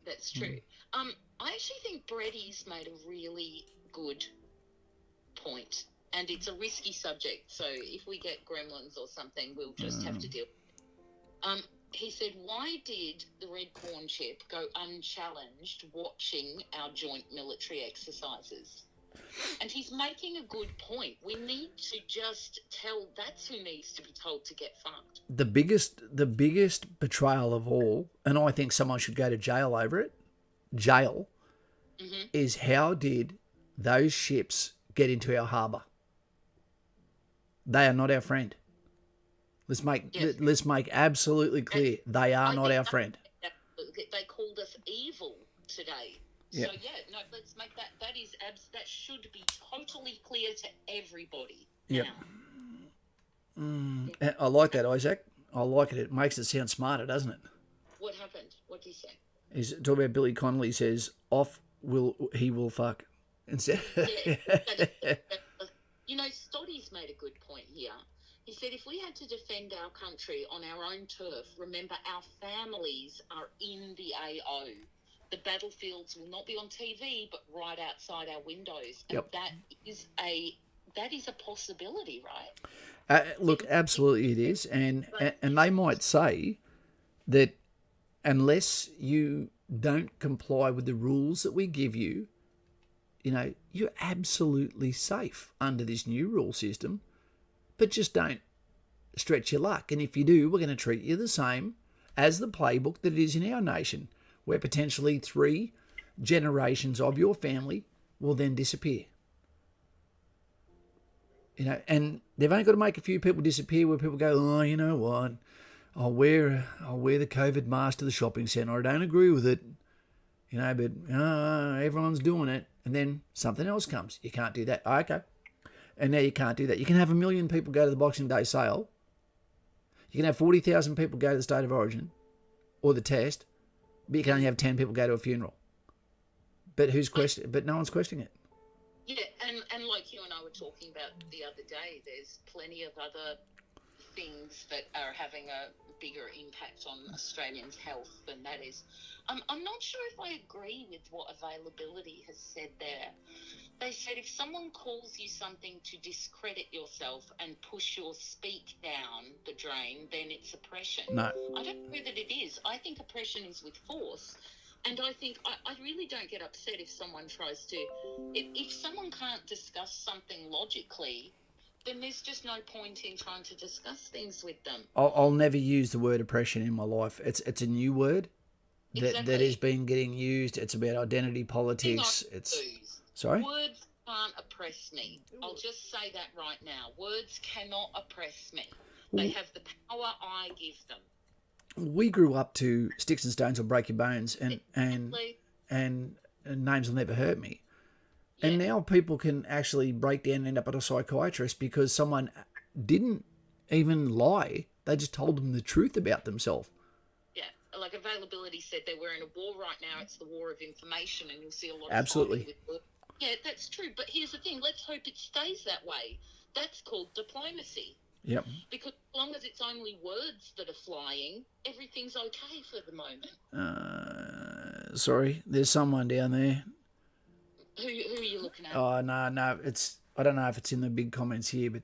That's true. I actually think Bretti's made a really good point. And it's a risky subject, so if we get gremlins or something, we'll just have to deal with it. He said, why did the red corn chip go unchallenged watching our joint military exercises? And he's making a good point. We need to just that's who needs to be told to get fucked. The biggest betrayal of all, and I think someone should go to jail over it, is how did those ships get into our harbour? They are not our friend. Let's make absolutely clear, they are not our friend. They called us evil today. Yep. So let's make that should be totally clear to everybody. Yep. I like that, Isaac. I like it. It makes it sound smarter, doesn't it? What happened? What did he say? He's talking about Billy Connolly says, he will fuck. Instead. Stoddy's made a good point here. He said, if we had to defend our country on our own turf, remember our families are in the AO. The battlefields will not be on TV, but right outside our windows. And that is a possibility, right? Look, absolutely it is. And they might say that unless you don't comply with the rules that we give you, you're absolutely safe under this new rule system, but just don't stretch your luck. And if you do, we're going to treat you the same as the playbook that it is in our nation, where potentially 3 generations of your family will then disappear. And they've only got to make a few people disappear where people go, oh, you know what, I'll wear the COVID mask to the shopping centre. I don't agree with it, but everyone's doing it. And then something else comes. You can't do that. Oh, okay. And now you can't do that. You can have 1 million people go to the Boxing Day sale. You can have 40,000 people go to the State of Origin or the test, but you can only have 10 people go to a funeral. But but no one's questioning it. Yeah, and like you and I were talking about the other day, there's plenty of other things that are having a bigger impact on Australians' health than that is. I'm not sure if I agree with what Availability has said there. They said if someone calls you something to discredit yourself and push your speak down the drain, then it's oppression. No. I don't know that it is. I think oppression is with force. And I think I really don't get upset if someone tries to... If someone can't discuss something logically, then there's just no point in trying to discuss things with them. I'll never use the word oppression in my life. It's a new word that has been getting used. It's about identity politics. Sorry? Words can't oppress me. I'll just say that right now. Words cannot oppress me. They have the power I give them. We grew up to Sticks and Stones will Break Your Bones, and names will never hurt me. And now people can actually break down and end up at a psychiatrist because someone didn't even lie. They just told them the truth about themselves. Yeah, like Availability said, that we're in a war right now. It's the war of information, and you'll see a lot of Absolutely. fighting with. Yeah, that's true. But here's the thing. Let's hope it stays that way. That's called diplomacy. Yep. Because as long as it's only words that are flying, everything's okay for the moment. Sorry, there's someone down there. Who are you looking at? Oh, no. I don't know if it's in the big comments here, but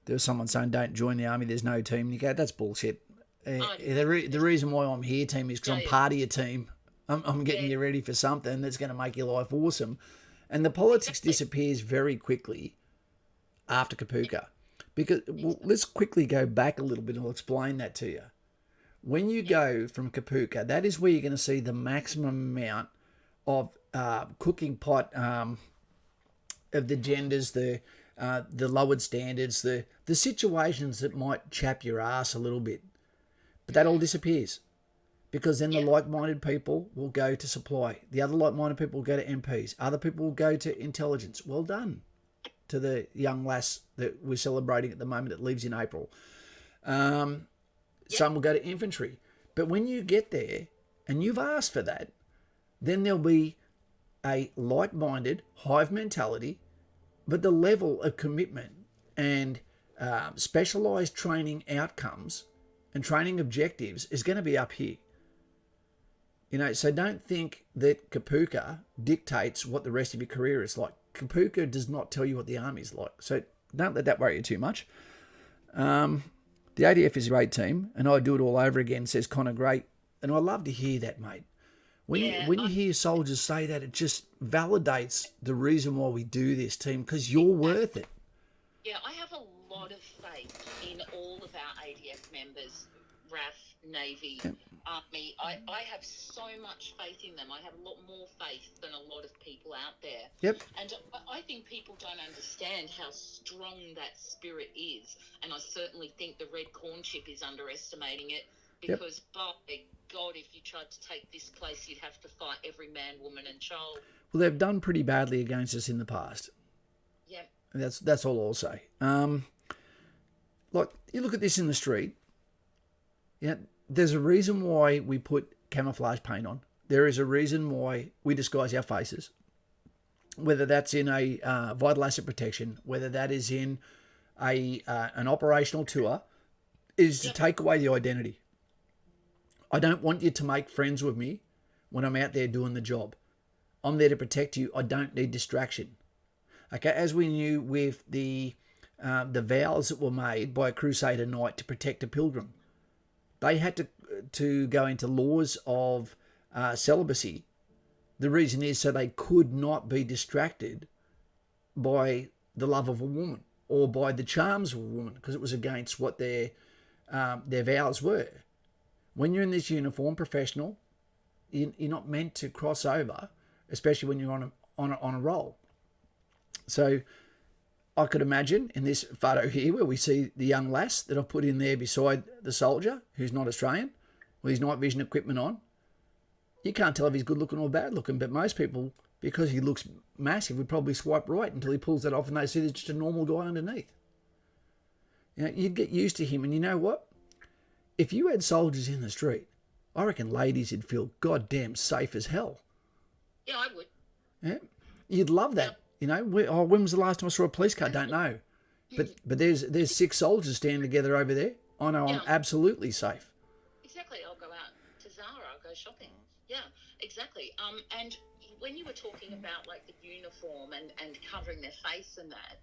there was someone saying, don't join the army, there's no team. And you go, that's bullshit. The reason why I'm here, team, is because I'm part of your team. I'm getting you ready for something that's going to make your life awesome. And the politics disappears very quickly after Kapuka. Because, let's quickly go back a little bit and I'll explain that to you. When you go from Kapuka, that is where you're going to see the maximum amount of cooking pot of the genders, the lowered standards, the situations that might chap your ass a little bit. But that all disappears. Because then the like-minded people will go to supply. The other like-minded people will go to MPs. Other people will go to intelligence. Well done to the young lass that we're celebrating at the moment that leaves in April. Some will go to infantry. But when you get there, and you've asked for that, then there'll be a like-minded hive mentality, but the level of commitment and specialised training outcomes and training objectives is going to be up here. You know, so don't think that Kapuka dictates what the rest of your career is like. Kapuka does not tell you what the army is like. So don't let that worry you too much. The ADF is a great team, and I'd do it all over again, says Connor Great. And I love to hear that, mate. When you hear soldiers say that, it just validates the reason why we do this, team, because you're worth it. Yeah, I have a lot of faith in all of our ADF members, RAF, Navy, Army. I have so much faith in them. I have a lot more faith than a lot of people out there. Yep. And I think people don't understand how strong that spirit is. And I certainly think the Red Corn Chip is underestimating it. Because, by God, if you tried to take this place, you'd have to fight every man, woman and child. Well, they've done pretty badly against us in the past. Yep. That's all I'll say. Like, you look at this in the street, there's a reason why we put camouflage paint on. There is a reason why we disguise our faces. Whether that's in a vital asset protection, whether that is in an operational tour, is to take away the identity. I don't want you to make friends with me when I'm out there doing the job. I'm there to protect you. I don't need distraction. Okay, as we knew with the vows that were made by a Crusader knight to protect a pilgrim, they had to go into laws of celibacy. The reason is so they could not be distracted by the love of a woman or by the charms of a woman, because it was against what their vows were. When you're in this uniform, professional, you're not meant to cross over, especially when you're on a roll. So I could imagine in this photo here where we see the young lass that I've put in there beside the soldier who's not Australian with his night vision equipment on. You can't tell if he's good looking or bad looking, but most people, because he looks massive, would probably swipe right until he pulls that off and they see there's just a normal guy underneath. You know, you'd get used to him, and you know what? If you had soldiers in the street, I reckon ladies would feel goddamn safe as hell. Yeah, I would. Yeah, you'd love that. You know, when was the last time I saw a police car? Don't know. But there's 6 soldiers standing together over there. I know I'm absolutely safe. Exactly. I'll go out to Zara. I'll go shopping. Yeah, exactly. And when you were talking about like the uniform and covering their face and that,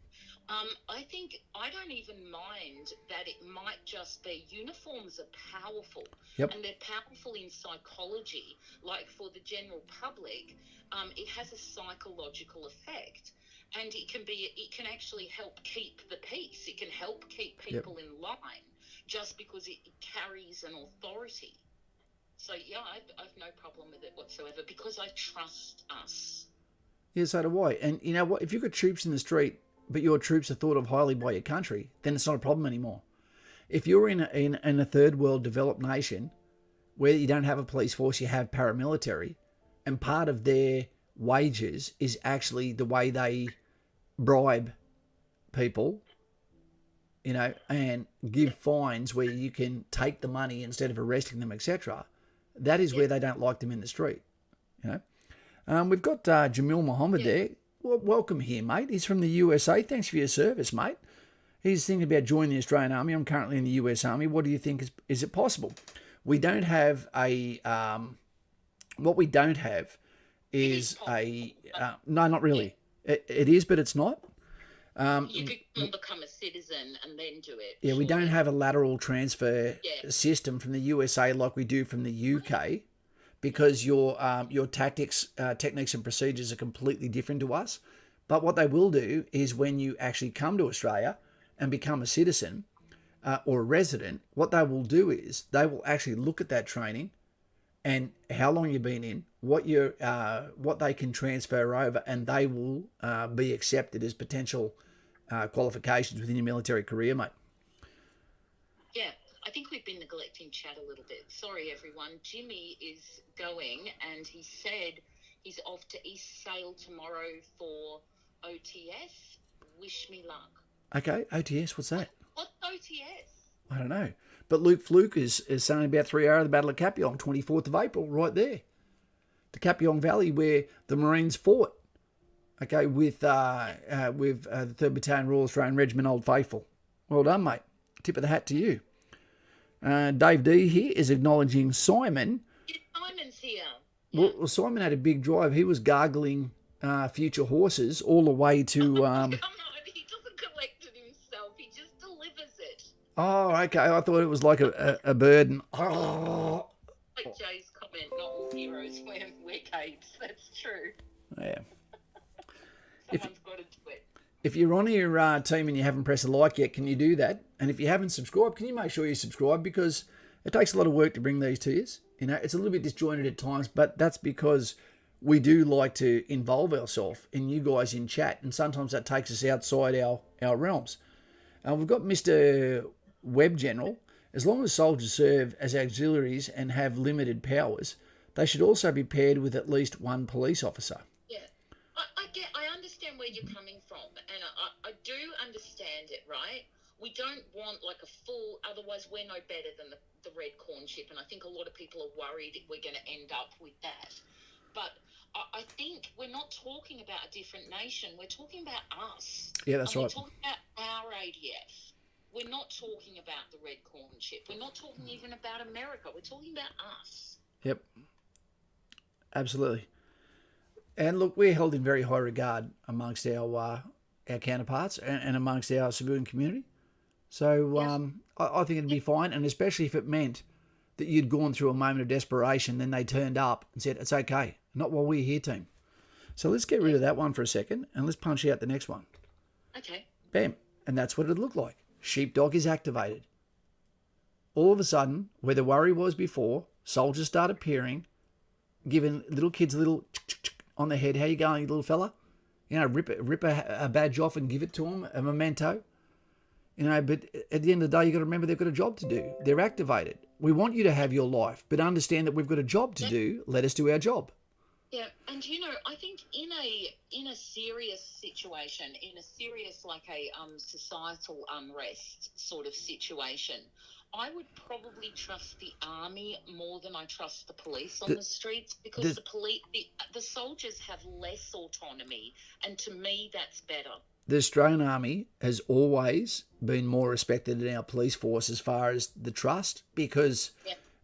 I think I don't even mind that it might just be uniforms are powerful. Yep. And they're powerful in psychology. Like for the general public, it has a psychological effect. And it can actually help keep the peace. It can help keep people in line just because it carries an authority. So, yeah, I've no problem with it whatsoever because I trust us. Yeah, so do I. And you know what? If you've got troops in the street, but your troops are thought of highly by your country, then it's not a problem anymore. If you're in a third world developed nation where you don't have a police force, you have paramilitary, and part of their wages is actually the way they bribe people, and give fines where you can take the money instead of arresting them, etc. That is where they don't like them in the street. We've got Jamil Mohammed there. Well, welcome here, mate. He's from the USA. Thanks for your service, mate. He's thinking about joining the Australian Army. I'm currently in the US Army. What do you think? Is it possible? We don't have a... what we don't have is a... no, not really. It is, but it's not. You could become a citizen and then do it. Yeah, we don't have a lateral transfer system from the USA like we do from the UK, because your tactics, techniques and procedures are completely different to us. But what they will do is when you actually come to Australia and become a citizen or a resident, what they will do is they will actually look at that training and how long you've been in, what they can transfer over, and they will be accepted as potential qualifications within your military career, mate. Yeah, I think we've been neglecting chat a little bit. Sorry, everyone. Jimmy is going, and he said he's off to East Sale tomorrow for OTS. Wish me luck. Okay, OTS, what's that? What's OTS? I don't know. But Luke Fluke is saying about 3 hours of the Battle of Capiong, 24th of April, right there. The Capiong Valley where the Marines fought, okay, with the 3rd Battalion Royal Australian Regiment Old Faithful. Well done, mate. Tip of the hat to you. Dave D here is acknowledging Simon. Yeah, Simon's here. Well, Simon had a big drive. He was gargling future horses all the way to... Come on, he doesn't collect it himself. He just delivers it. Oh, okay. I thought it was like a bird. And, oh. Like Jay's comment, not all heroes wear capes. That's true. Yeah. Someone's got to do it. If you're on your team and you haven't pressed a like yet, can you do that? And if you haven't subscribed, can you make sure you subscribe? Because it takes a lot of work to bring these to you. It's a little bit disjointed at times, but that's because we do like to involve ourselves in you guys in chat, and sometimes that takes us outside our realms. We've got Mr. Webb General. As long as soldiers serve as auxiliaries and have limited powers, they should also be paired with at least one police officer. Yeah, I understand where you're coming from, and I do understand it, right? We don't want like a full, otherwise we're no better than the red corn chip, and I think a lot of people are worried we're going to end up with that. But I think we're not talking about a different nation. We're talking about us. Yeah, that's right. We're talking about our ADF. We're not talking about the red corn chip. We're not talking even about America. We're talking about us. Yep. Absolutely. And look, we're held in very high regard amongst our counterparts and amongst our civilian community. So I think it'd be fine, and especially if it meant that you'd gone through a moment of desperation, then they turned up and said, it's okay. Not while we're here, team. So let's get rid of that one for a second, and let's punch out the next one. Okay. Bam. And that's what it'd look like. Sheepdog is activated. All of a sudden, where the worry was before, soldiers start appearing, giving little kids a little on the head. How you going, you little fella? Rip a badge off and give it to them, a memento. But at the end of the day, you've got to remember they've got a job to do. They're activated. We want you to have your life, but understand that we've got a job to do. Let us do our job. Yeah, and I think in a serious situation, in a serious like a societal unrest sort of situation, I would probably trust the army more than I trust the police on the streets, because the soldiers have less autonomy, and to me that's better. The Australian Army has always been more respected than our police force as far as the trust, because,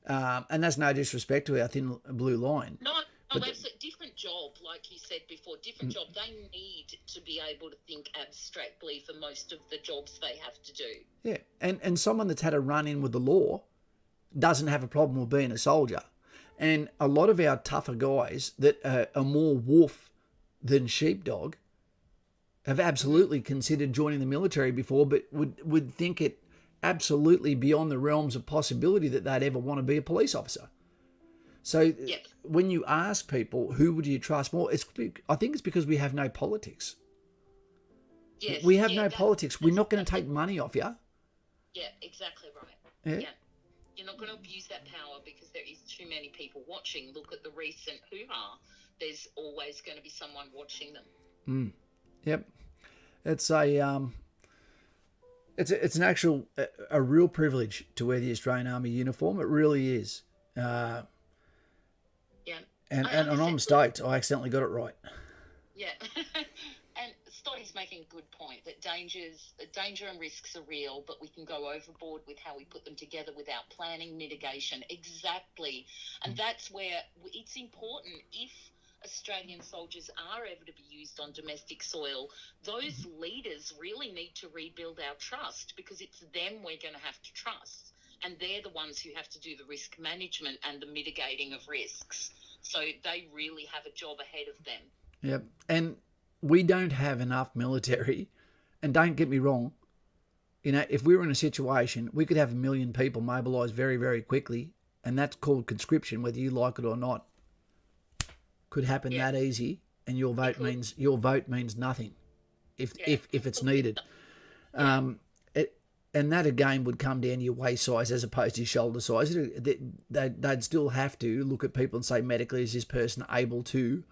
and that's no disrespect to our thin blue line. No, that's a different job, like you said before, different job. They need to be able to think abstractly for most of the jobs they have to do. Yeah, and someone that's had a run-in with the law doesn't have a problem with being a soldier. And a lot of our tougher guys that are more wolf than sheepdog have absolutely considered joining the military before, but would think it absolutely beyond the realms of possibility that they'd ever want to be a police officer. So when you ask people, who would you trust more, I think it's because we have no politics. Yes, we have no politics. We're not going to take money off you. Yeah, exactly right. Yeah. You're not going to abuse that power because there is too many people watching. Look at the recent hoo-ha there's always going to be someone watching them. Yep. It's it's an actual, a real privilege to wear the Australian Army uniform. It really is. Yeah. And I'm stoked I accidentally got it right. Yeah. And Stoddy's making a good point that danger and risks are real, but we can go overboard with how we put them together without planning mitigation. Exactly. And that's where it's important, if Australian soldiers are ever to be used on domestic soil, those leaders really need to rebuild our trust, because it's them we're going to have to trust. And they're the ones who have to do the risk management and the mitigating of risks. So they really have a job ahead of them. Yep. And we don't have enough military. And don't get me wrong, if we were in a situation, we could have 1 million people mobilised very, very quickly, and that's called conscription, whether you like it or not. Could happen that easy, and your vote means nothing if it's needed. And that again would come down to your waist size as opposed to your shoulder size. They'd still have to look at people and say, medically, is this person able to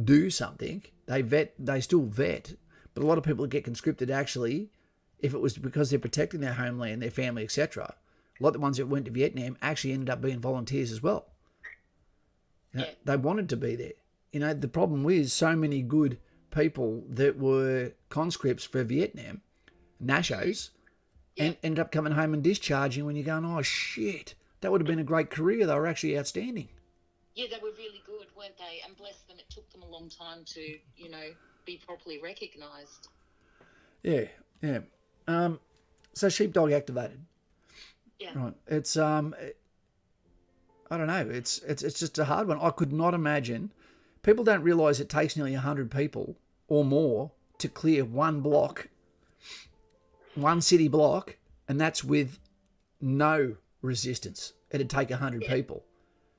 do something? They still vet, but a lot of people that get conscripted, actually, if it was because they're protecting their homeland, their family, etc., a lot of the ones that went to Vietnam actually ended up being volunteers as well. They wanted to be there. The problem is so many good people that were conscripts for Vietnam, Nashos, and ended up coming home and discharging when you're going, oh, shit, that would have been a great career. They were actually outstanding. Yeah, they were really good, weren't they? And bless them, it took them a long time to, be properly recognised. Yeah. So sheepdog activated. Yeah. Right. It's I don't know. It's just a hard one. I could not imagine. People don't realise it takes nearly 100 people or more to clear one block, one city block, and that's with no resistance. It'd take 100 people.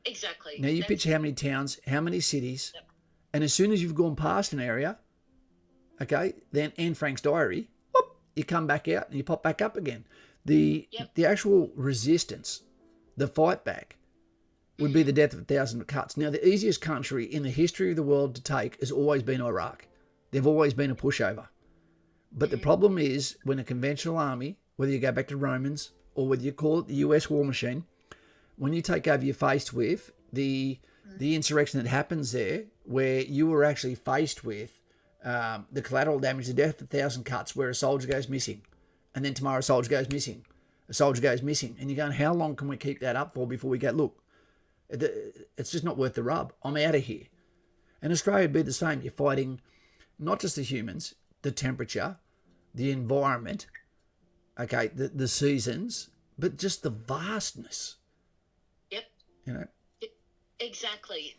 Exactly. Now you picture how many towns, how many cities, and as soon as you've gone past an area, okay, then Anne Frank's diary, whoop, you come back out and you pop back up again. The actual resistance, the fight back, would be the death of 1,000 cuts. Now, the easiest country in the history of the world to take has always been Iraq. They've always been a pushover. But the problem is, when a conventional army, whether you go back to Romans or whether you call it the US war machine, when you take over, you're faced with the insurrection that happens there, where you were actually faced with the collateral damage, the death of 1,000 cuts, where a soldier goes missing. And then tomorrow a soldier goes missing. A soldier goes missing. And you're going, how long can we keep that up for before we go, look, it's just not worth the rub. I'm out of here. And Australia would be the same. You're fighting not just the humans, the temperature, the environment, okay, the seasons, but just the vastness. Yep. You know. Exactly.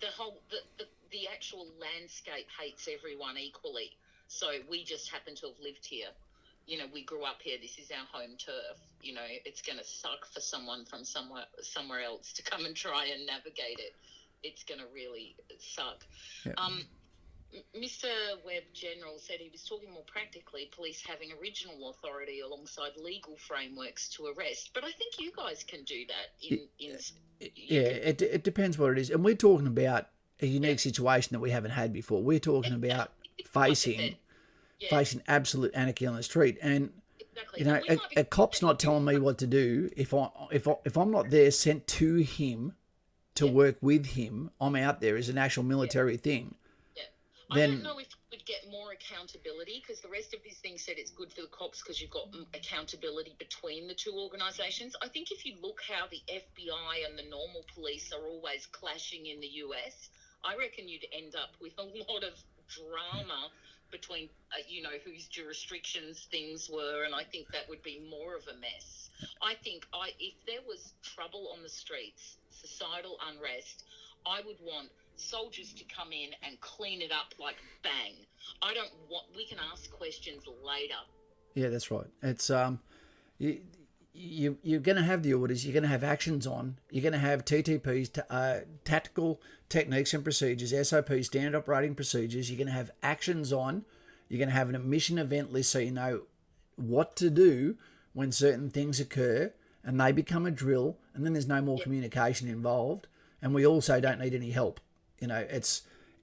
The actual landscape hates everyone equally. So we just happen to have lived here. We grew up here. This is our home turf. It's going to suck for someone from somewhere else to come and try and navigate it. It's going to really suck. Yep. Mr. Webb General said he was talking more practically, police having original authority alongside legal frameworks to arrest. But I think you guys can do that. It depends what it is. And we're talking about a unique situation that we haven't had before. We're talking about facing absolute anarchy on the street. And a cop's not telling me what to do. If I'm not there sent to him to work with him, I'm out there as an actual military thing. I don't know if we'd get more accountability, because the rest of his thing said it's good for the cops because you've got accountability between the two organisations. I think if you look how the FBI and the normal police are always clashing in the US, I reckon you'd end up with a lot of drama between, whose jurisdictions things were, and I think that would be more of a mess. I think if there was trouble on the streets, societal unrest, I would want soldiers to come in and clean it up like bang. We can ask questions later. Yeah, that's right. It's you're going to have the orders, you're going to have actions on, you're going to have TTPs, tactical techniques and procedures, SOPs, standard operating procedures, you're going to have actions on, you're going to have an mission event list so you know what to do when certain things occur and they become a drill, and then there's no more communication involved, and we also don't need any help.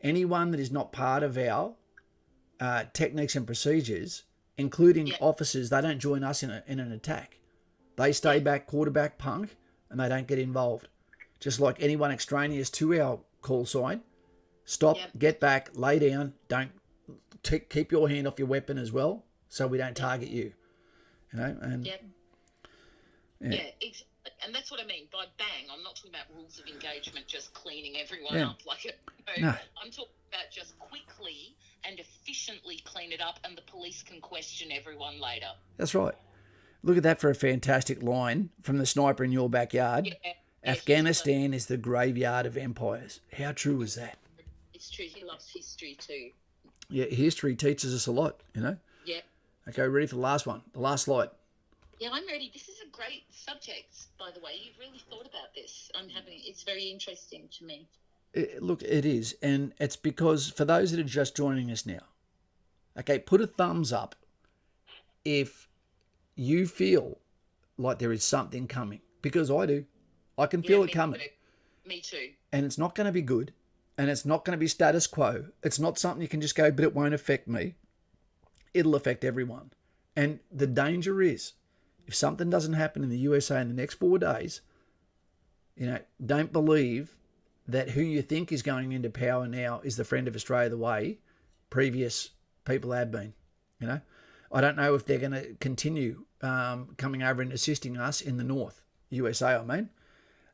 anyone that is not part of our techniques and procedures, including officers, they don't join us in an attack. They stay back, quarterback, punk, and they don't get involved. Just like anyone extraneous to our call sign, stop, get back, lay down, don't keep your hand off your weapon as well, so we don't target you. You know, and exactly. And that's what I mean by bang. I'm not talking about rules of engagement, just cleaning everyone up. No. I'm talking about just quickly and efficiently clean it up, and the police can question everyone later. That's right. Look at that for a fantastic line from the sniper in your backyard. Yeah. Afghanistan is the graveyard of empires. How true is that? It's true. He loves history too. Yeah, history teaches us a lot, you know? Yeah. Okay, ready for the last one, the last slide. Yeah, I'm ready. This is a great subject, by the way. You've really thought about this. It's very interesting to me. Look, it is. And it's because for those that are just joining us now, okay, put a thumbs up if you feel like there is something coming. Because I do. I can feel it coming. Me too. And it's not going to be good. And it's not going to be status quo. It's not something you can just go, but it won't affect me. It'll affect everyone. And the danger is, if something doesn't happen in the USA in the next 4 days, you know, don't believe that who you think is going into power now is the friend of Australia the way previous people have been. You know, I don't know if they're going to continue coming over and assisting us in the north, USA, I mean.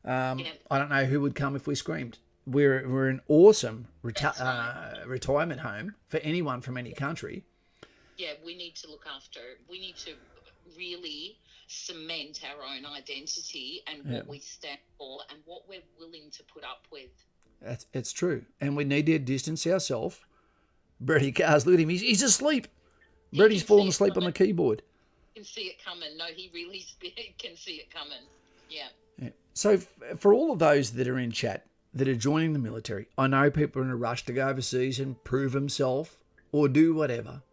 I don't know who would come if we screamed. We're an awesome retirement home for anyone from any country. Yeah, we need to look after. We need to really cement our own identity and what we stand for and what we're willing to put up with. It's true. And we need to distance ourselves. Brady Cars, look at him. He's asleep. Brady's fallen asleep on the keyboard. You can see it coming. No, he really can see it coming. Yeah. So for all of those that are in chat, that are joining the military, I know people are in a rush to go overseas and prove themselves or do whatever.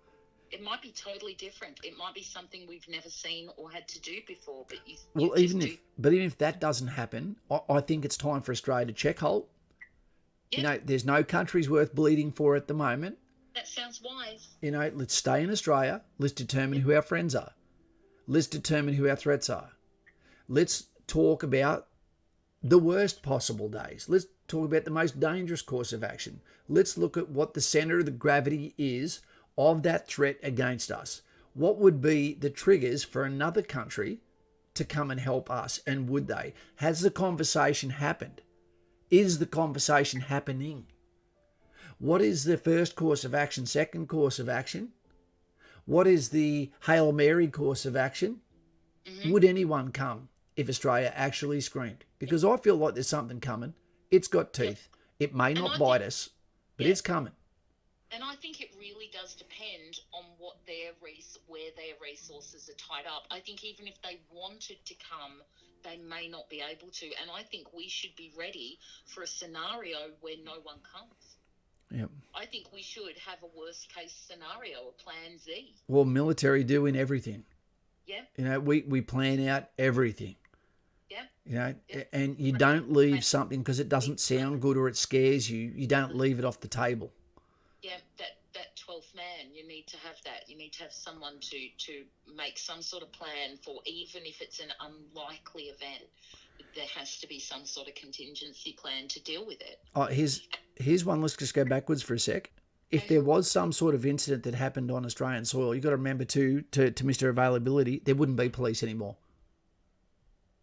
It might be totally different. It might be something we've never seen or had to do before. But even if that doesn't happen, I think it's time for Australia to check hold. Yeah. You know, there's no countries worth bleeding for at the moment. That sounds wise. You know, let's stay in Australia. Let's determine who our friends are. Let's determine who our threats are. Let's talk about the worst possible days. Let's talk about the most dangerous course of action. Let's look at what the centre of the gravity is of that threat against us. What would be the triggers for another country to come and help us? And would they? Has the conversation happened? Is the conversation happening? What is the first course of action, second course of action? What is the Hail Mary course of action? Mm-hmm. Would anyone come if Australia actually screamed? Because I feel like there's something coming. It's got teeth. It may not bite us, but it's coming. And I think it really does depend on where their resources are tied up. I think even if they wanted to come, they may not be able to. And I think we should be ready for a scenario where no one comes. Yep. I think we should have a worst case scenario, a plan Z. Well, military do in everything. Yeah. You know, we plan out everything. Yeah. You know, and you don't leave something because it doesn't sound good or it scares you. You don't leave it off the table. Yeah, that 12th man, you need to have that. You need to have someone to make some sort of plan for, even if it's an unlikely event, there has to be some sort of contingency plan to deal with it. Oh, here's one. Let's just go backwards for a sec. If there was some sort of incident that happened on Australian soil, you've got to remember too, to Mr. Availability, there wouldn't be police anymore.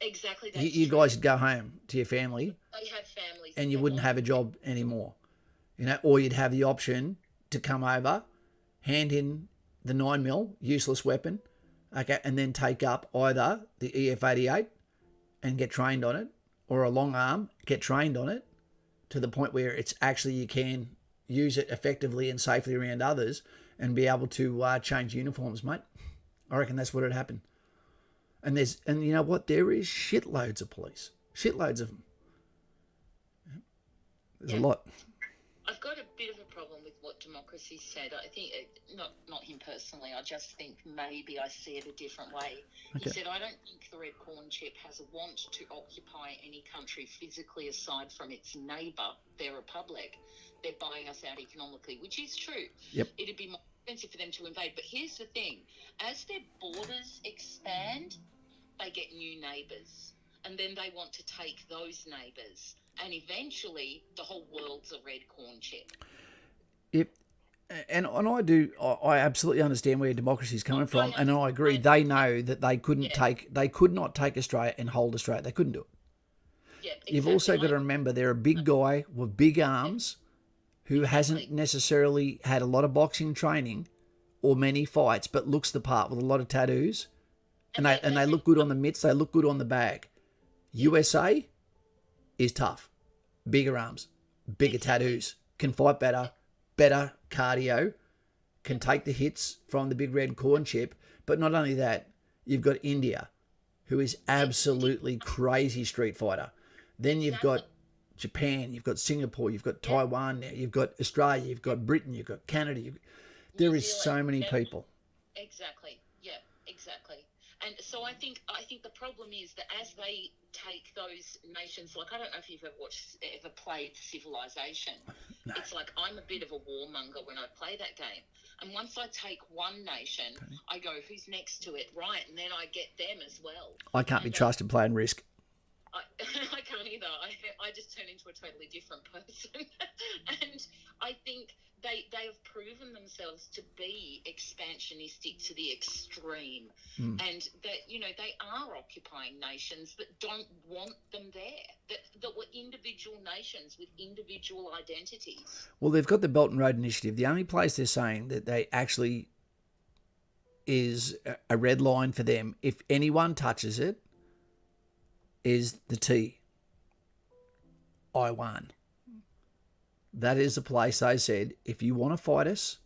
Exactly. You guys would go home to your family. They have families. And you wouldn't have a job anymore. You know, or you'd have the option to come over, hand in the 9mm useless weapon, okay, and then take up either the EF-88 and get trained on it, or a long arm, get trained on it, to the point where it's actually you can use it effectively and safely around others and be able to change uniforms, mate. I reckon that's what would happen. And you know what? There is shitloads of police. Shitloads of them. There's a lot. I've got a bit of a problem with what democracy said. I think, not him personally, I just think maybe I see it a different way. Okay. He said, I don't think the red corn chip has a want to occupy any country physically aside from its neighbour, their republic. They're buying us out economically, which is true. Yep. It'd be more expensive for them to invade. But here's the thing. As their borders expand, they get new neighbours. And then they want to take those neighbours. And eventually, the whole world's a red corn chip. And I absolutely understand where democracy is coming from, and I agree. They know that they could not take Australia and hold Australia. They couldn't do it. Yeah, exactly. You've also got to remember they're a big guy with big arms who hasn't necessarily had a lot of boxing training or many fights, but looks the part with a lot of tattoos, and they look good on the mitts. They look good on the bag. USA is tough, bigger arms, bigger tattoos, can fight better cardio, can take the hits from the big red corn chip. But not only that, you've got India, who is absolutely crazy street fighter. Then you've got Japan, you've got Singapore, you've got Taiwan now, you've got Australia, you've got Britain, you've got Canada. There is so many people. Exactly. Yeah, exactly. And so I think the problem is that as they take those nations, like, I don't know if you've ever played Civilization. No. It's like I'm a bit of a warmonger when I play that game. And once I take one nation, I go, who's next to it? Right, and then I get them as well. I can't be trusted playing Risk. I can't either. I just turn into a totally different person. And I think they have proven themselves to be expansionistic to the extreme. And that, they are occupying nations that don't want them there, that were individual nations with individual identities. Well, they've got the Belt and Road Initiative. The only place they're saying that they actually is a red line for them, if anyone touches it, is the Taiwan. That is the place they said, if you want to fight us,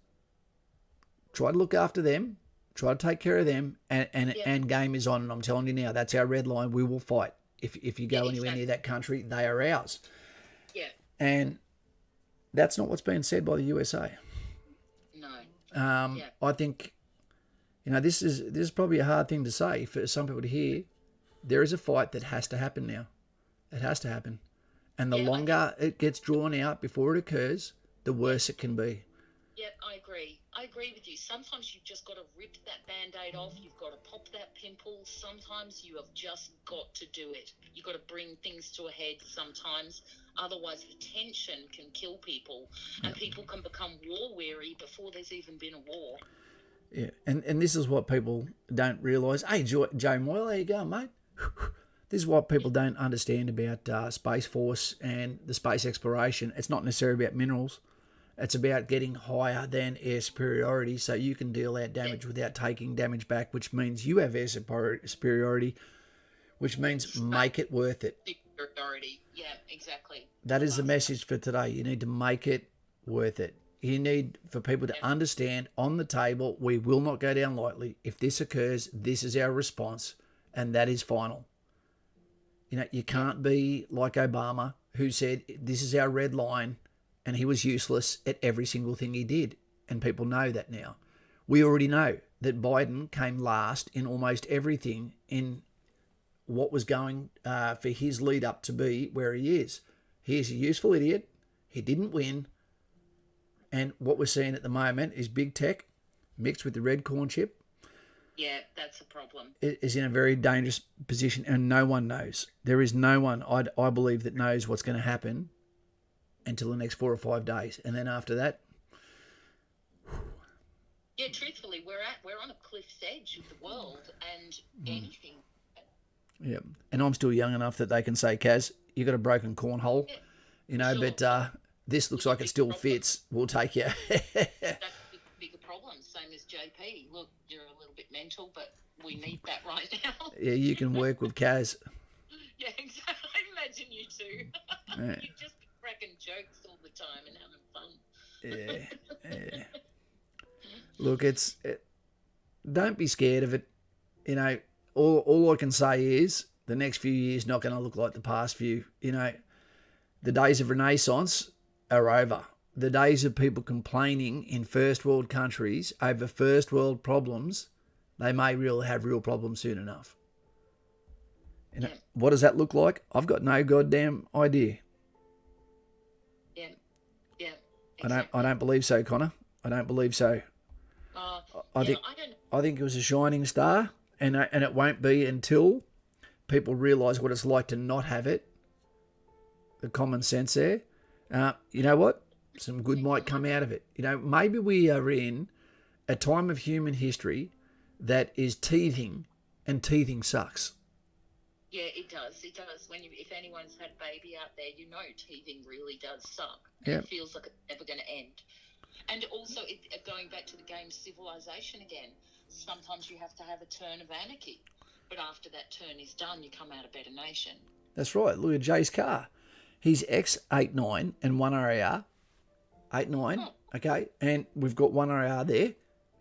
try to look after them, try to take care of them, and game is on. And I'm telling you now, that's our red line. We will fight. If you go anywhere near that country, they are ours. Yeah. And that's not what's being said by the USA. No. I think, this is probably a hard thing to say for some people to hear. There is a fight that has to happen now. It has to happen. And the longer it gets drawn out before it occurs, the worse it can be. Yep, I agree. I agree with you. Sometimes you've just got to rip that Band-Aid off. You've got to pop that pimple. Sometimes you have just got to do it. You've got to bring things to a head sometimes. Otherwise, the tension can kill people. And people can become war-weary before there's even been a war. Yeah, and this is what people don't realise. Hey, Joe Moyle, how you going, mate? This is what people don't understand about Space Force and the space exploration. It's not necessarily about minerals. It's about getting higher than air superiority so you can deal out damage without taking damage back, which means you have air superiority, which means make it worth it. Superiority, yeah, exactly. That is the message for today. You need to make it worth it. You need for people to understand on the table, we will not go down lightly. If this occurs, this is our response, and that is final. You can't be like Obama, who said, this is our red line, and he was useless at every single thing he did. And people know that now. We already know that Biden came last in almost everything in what was going for his lead up to be where he is. He is a useful idiot. He didn't win. And what we're seeing at the moment is big tech mixed with the red corn chip. Yeah, that's a problem. It is in a very dangerous position, and no one knows. There is no one, I believe, that knows what's going to happen until the next 4 or 5 days. And then after that... Yeah, truthfully, we're on a cliff's edge of the world, and anything... Yeah, and I'm still young enough that they can say, Kaz, you got a broken cornhole, but this looks like it still fits. We'll take you. That's a bigger problem, same as JP. Look, you're a little bit mental, but we need that right now. Yeah, you can work with Kaz. Yeah, exactly. I imagine you too. Yeah. You just be cracking jokes all the time and having fun. Yeah. Look, don't be scared of it. All I can say is the next few years not going to look like the past few. The days of Renaissance are over. the days of people complaining in first world countries over first world problems, they may have real problems soon enough. And what does that look like? I've got no goddamn idea. Yeah. Exactly. I don't believe so, Connor. I don't believe so. I think it was a shining star, and it won't be until people realise what it's like to not have it. The common sense there. You know what? Some good might come out of it. Maybe we are in a time of human history that is teething, and teething sucks. Yeah, it does. It does. If anyone's had a baby out there, teething really does suck. Yeah. It feels like it's never going to end. And also, going back to the game civilization again, sometimes you have to have a turn of anarchy. But after that turn is done, you come out a better nation. That's right. Look at Jay's car. He's X89 and 1 RAR. 89, okay? And we've got 1 RAR there.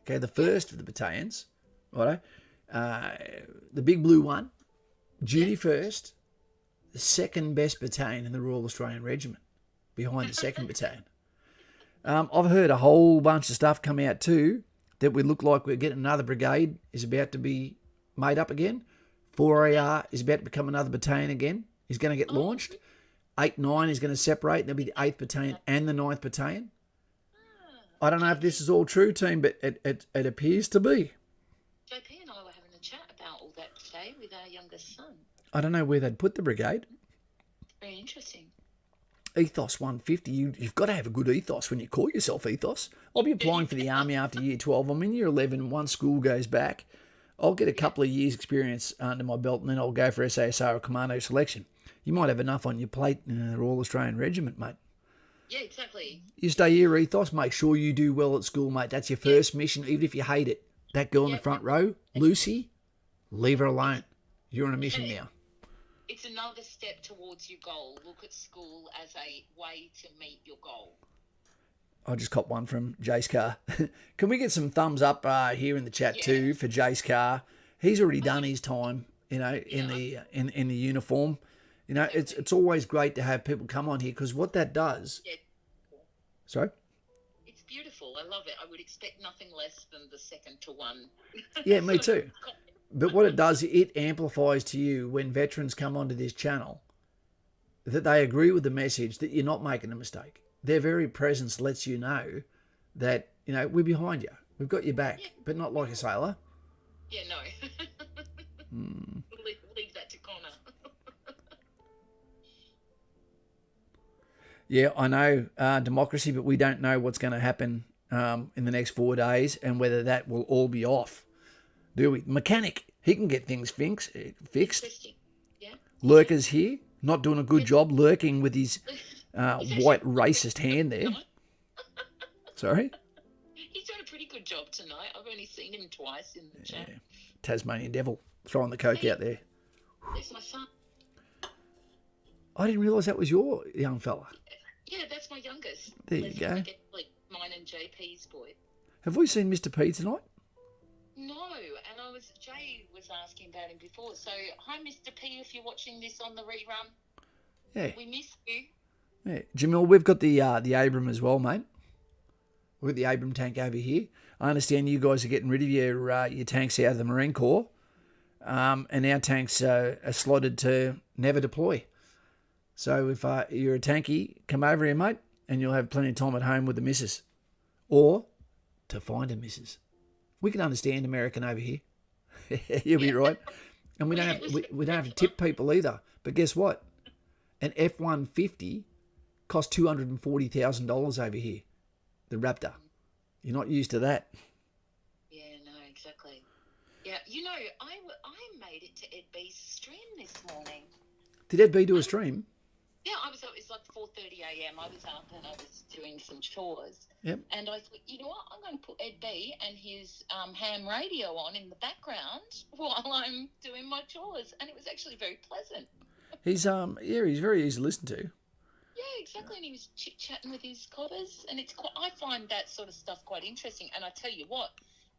Okay, the first of the battalions. Righto. The big blue one. Duty first. The second best battalion in the Royal Australian Regiment. Behind the 2nd Battalion. I've heard a whole bunch of stuff come out too that we look like we're getting another brigade is about to be made up again. 4AR is about to become another battalion again. He's going to get launched. 8-9 is going to separate. There'll be the 8th Battalion and the 9th Battalion. I don't know if this is all true, team, but it appears to be. JP and I were having a chat about all that today with our youngest son. I don't know where they'd put the brigade. Very interesting. Ethos 150. You've got to have a good ethos when you call yourself ethos. I'll be applying for the army after year 12. I'm in year 11. One school goes back. I'll get a couple of years experience under my belt, and then I'll go for SASR or commando selection. You might have enough on your plate in the Royal Australian Regiment, mate. Yeah, exactly. You stay here, ethos. Make sure you do well at school, mate. That's your first mission, even if you hate it. That girl in the front row, Lucy, leave her alone. You're on a mission now. It's another step towards your goal. Look at school as a way to meet your goal. I just copped one from Jace Carr. Can we get some thumbs up here in the chat too for Jace Carr? He's already done his time, in the uniform. It's always great to have people come on here because what that does. Yeah. Sorry. It's beautiful. I love it. I would expect nothing less than the 2nd to 1. Yeah, me too. But what it does, it amplifies to you when veterans come onto this channel that they agree with the message that you're not making a mistake. Their very presence lets you know that, we're behind you. We've got your back, but not like a sailor. Yeah, no. Leave that to Connor. Yeah, I know democracy, but we don't know what's going to happen in the next 4 days and whether that will all be off. Do we? Mechanic, he can get things fixed. Yeah. Lurker's here, not doing a good job, lurking with his white racist hand there. Sorry? He's done a pretty good job tonight. I've only seen him twice in the chat. Tasmanian devil, throwing the coke out there. There's my son. I didn't realise that was your young fella. Yeah, that's my youngest. There you go. Mine and JP's boy. Have we seen Mr. P tonight? No, and Jay was asking about him before. So, hi, Mr. P, if you're watching this on the rerun. Yeah. We miss you. Yeah, Jamil, we've got the Abram as well, mate. We've got the Abram tank over here. I understand you guys are getting rid of your tanks out of the Marine Corps, and our tanks are slotted to never deploy. So if you're a tanky, come over here, mate, and you'll have plenty of time at home with the missus, or to find a missus. We can understand American over here. You'll be right. And we don't have to tip people either. But guess what? An F-150 costs $240,000 over here. The Raptor. You're not used to that. Yeah, no, exactly. Yeah, I made it to Ed B's stream this morning. Did Ed B do a stream? Yeah, it's like 4:30 a.m. I was up and I was doing some chores. Yep. And I thought, you know what, I'm going to put Ed B and his ham radio on in the background while I'm doing my chores. And it was actually very pleasant. He's very easy to listen to. Yeah, exactly. And he was chit-chatting with his coppers. And I find that sort of stuff quite interesting. And I tell you what,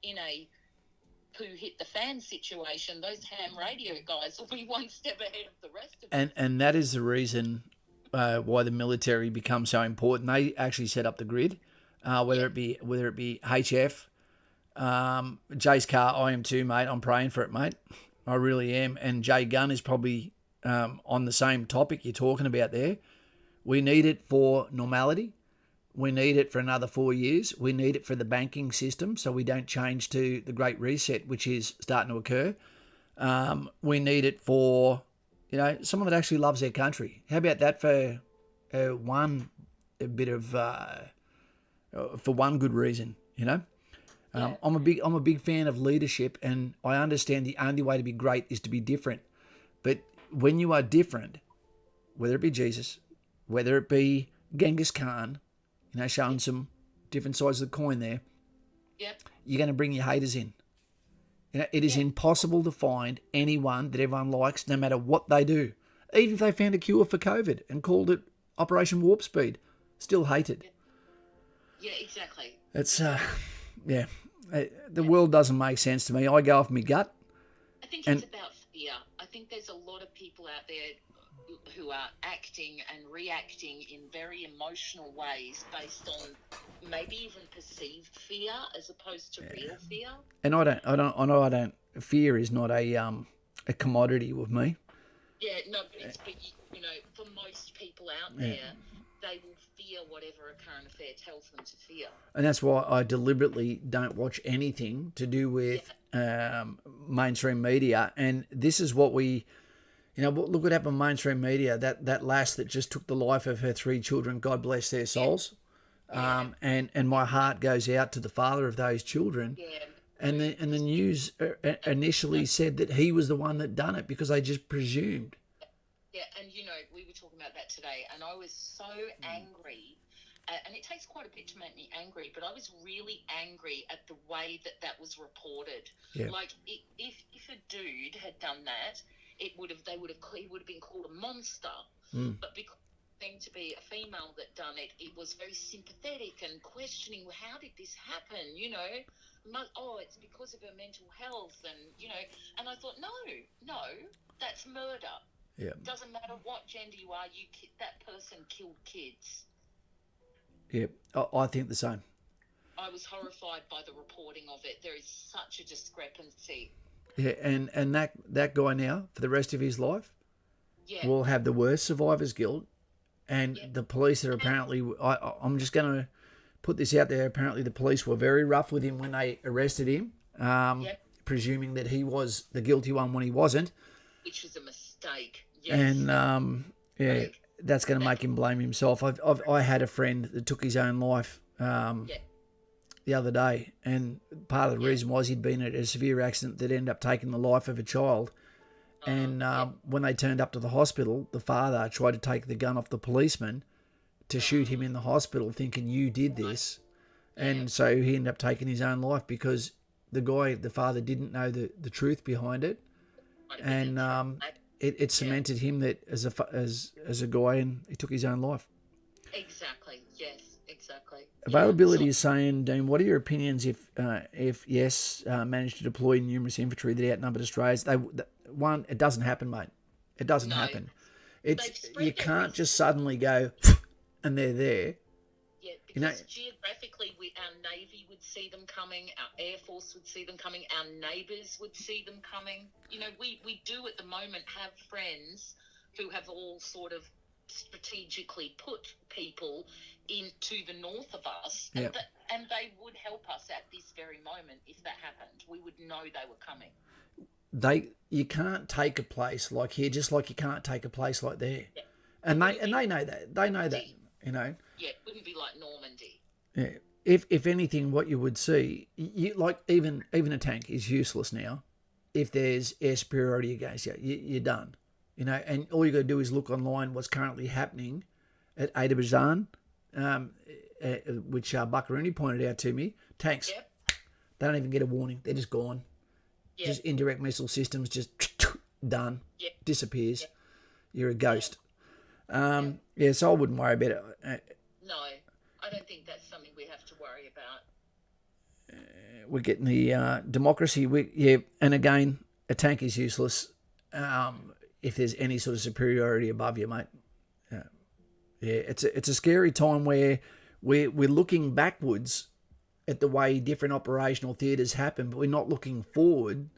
in a poo hit the fan situation, those ham radio guys will be one step ahead of the rest of us. And that is the reason why the military becomes so important. They actually set up the grid, whether it be HF, Jay's car. I am too, mate. I'm praying for it, mate. I really am. And Jay Gunn is probably on the same topic you're talking about there. We need it for normality. We need it for another 4 years. We need it for the banking system so we don't change to the Great Reset, which is starting to occur. We need it for, someone that actually loves their country. How about that for one good reason, I'm a big fan of leadership, and I understand the only way to be great is to be different. But when you are different, whether it be Jesus, whether it be Genghis Khan, showing some different sides of the coin there, you're going to bring your haters in. It is impossible to find anyone that everyone likes, no matter what they do. Even if they found a cure for COVID and called it Operation Warp Speed, still hated. Yeah, exactly. It's, the world doesn't make sense to me. I go off my gut. I think it's about fear. I think there's a lot of people out there who are acting and reacting in very emotional ways based on maybe even perceived fear as opposed to real fear. And I don't. Fear is not a commodity with me. Yeah, no, but for most people out there, they will fear whatever a current affair tells them to fear. And that's why I deliberately don't watch anything to do with mainstream media. And this is what we. Look what happened in mainstream media, that lass that just took the life of her 3 children, God bless their souls. And my heart goes out to the father of those children. Yeah. And the news initially said that he was the one that done it because they just presumed. Yeah, and we were talking about that today, and I was so angry, and it takes quite a bit to make me angry, but I was really angry at the way that was reported. Yeah. Like, if a dude had done that, he would have been called a monster. But because it seemed to be a female that done it, it was very sympathetic and questioning, well, how did this happen? It's because of her mental health, and I thought, no, that's murder. Yeah. Doesn't matter what gender you are, that person killed kids. Yeah, I think the same. I was horrified by the reporting of it. There is such a discrepancy. Yeah, and that guy now, for the rest of his life, will have the worst survivor's guilt. And the police are apparently, I'm just going to put this out there, apparently the police were very rough with him when they arrested him, presuming that he was the guilty one when he wasn't. Which was a mistake. Yes. And, that's going to make him blame himself. I had a friend that took his own life the other day, and part of the reason was he'd been in a severe accident that ended up taking the life of a child. And when they turned up to the hospital, the father tried to take the gun off the policeman to shoot him in the hospital, thinking you did this. And so he ended up taking his own life because the father didn't know the truth behind it. And it cemented him that as a guy, and he took his own life. Exactly. Yes. Exactly. Availability is saying, Dean, what are your opinions if yes, managed to deploy numerous infantry that outnumbered Australians? It doesn't happen, mate. It doesn't happen. You can't just suddenly go and they're there. Yeah, because geographically, our Navy would see them coming, our Air Force would see them coming, our neighbours would see them coming. We do at the moment have friends who have all sort of strategically put people into the north of us, and they would help us at this very moment. If that happened, we would know they were coming. You can't take a place like here, just like you can't take a place like there, and they know that. They know that. Yeah, it wouldn't be like Normandy. Yeah. If anything, what you would see, even a tank is useless now. If there's air superiority against you, you're done. And all you got to do is look online what's currently happening at Azerbaijan, which Buckaroony pointed out to me. Tanks, they don't even get a warning. They're just gone. Just indirect missile systems, just done. Disappears. You're a ghost. So I wouldn't worry about it. No, I don't think that's something we have to worry about. We're getting the democracy. And again, a tank is useless if there's any sort of superiority above you, mate. Yeah, it's a scary time where we're looking backwards at the way different operational theatres happen, but we're not looking forward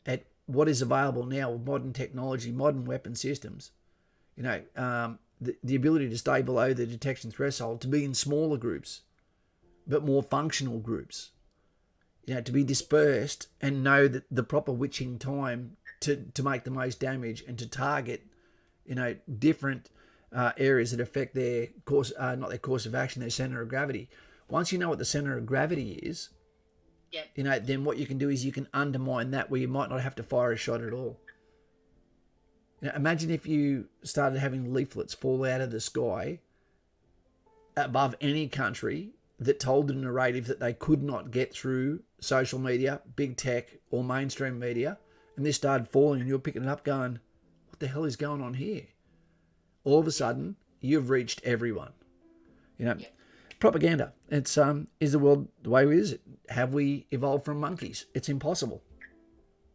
at what is available now with modern technology, modern weapon systems. You know, the ability to stay below the detection threshold, to be in smaller groups, but more functional groups. You know, to be dispersed and know that the proper witching time to make the most damage and to target, you know, different areas that affect their course, not their course of action, their center of gravity. Once you know what the center of gravity is, Yep. you know, then what you can do is you can undermine that where you might not have to fire a shot at all. You know, imagine if you started having leaflets fall out of the sky above any country that told the narrative that they could not get through social media, big tech, or mainstream media, and this started falling and you're picking it up going, what the hell is going on here? All of a sudden, you've reached everyone. You know, propaganda. It's is the world the way it is? Have we evolved from monkeys? It's impossible.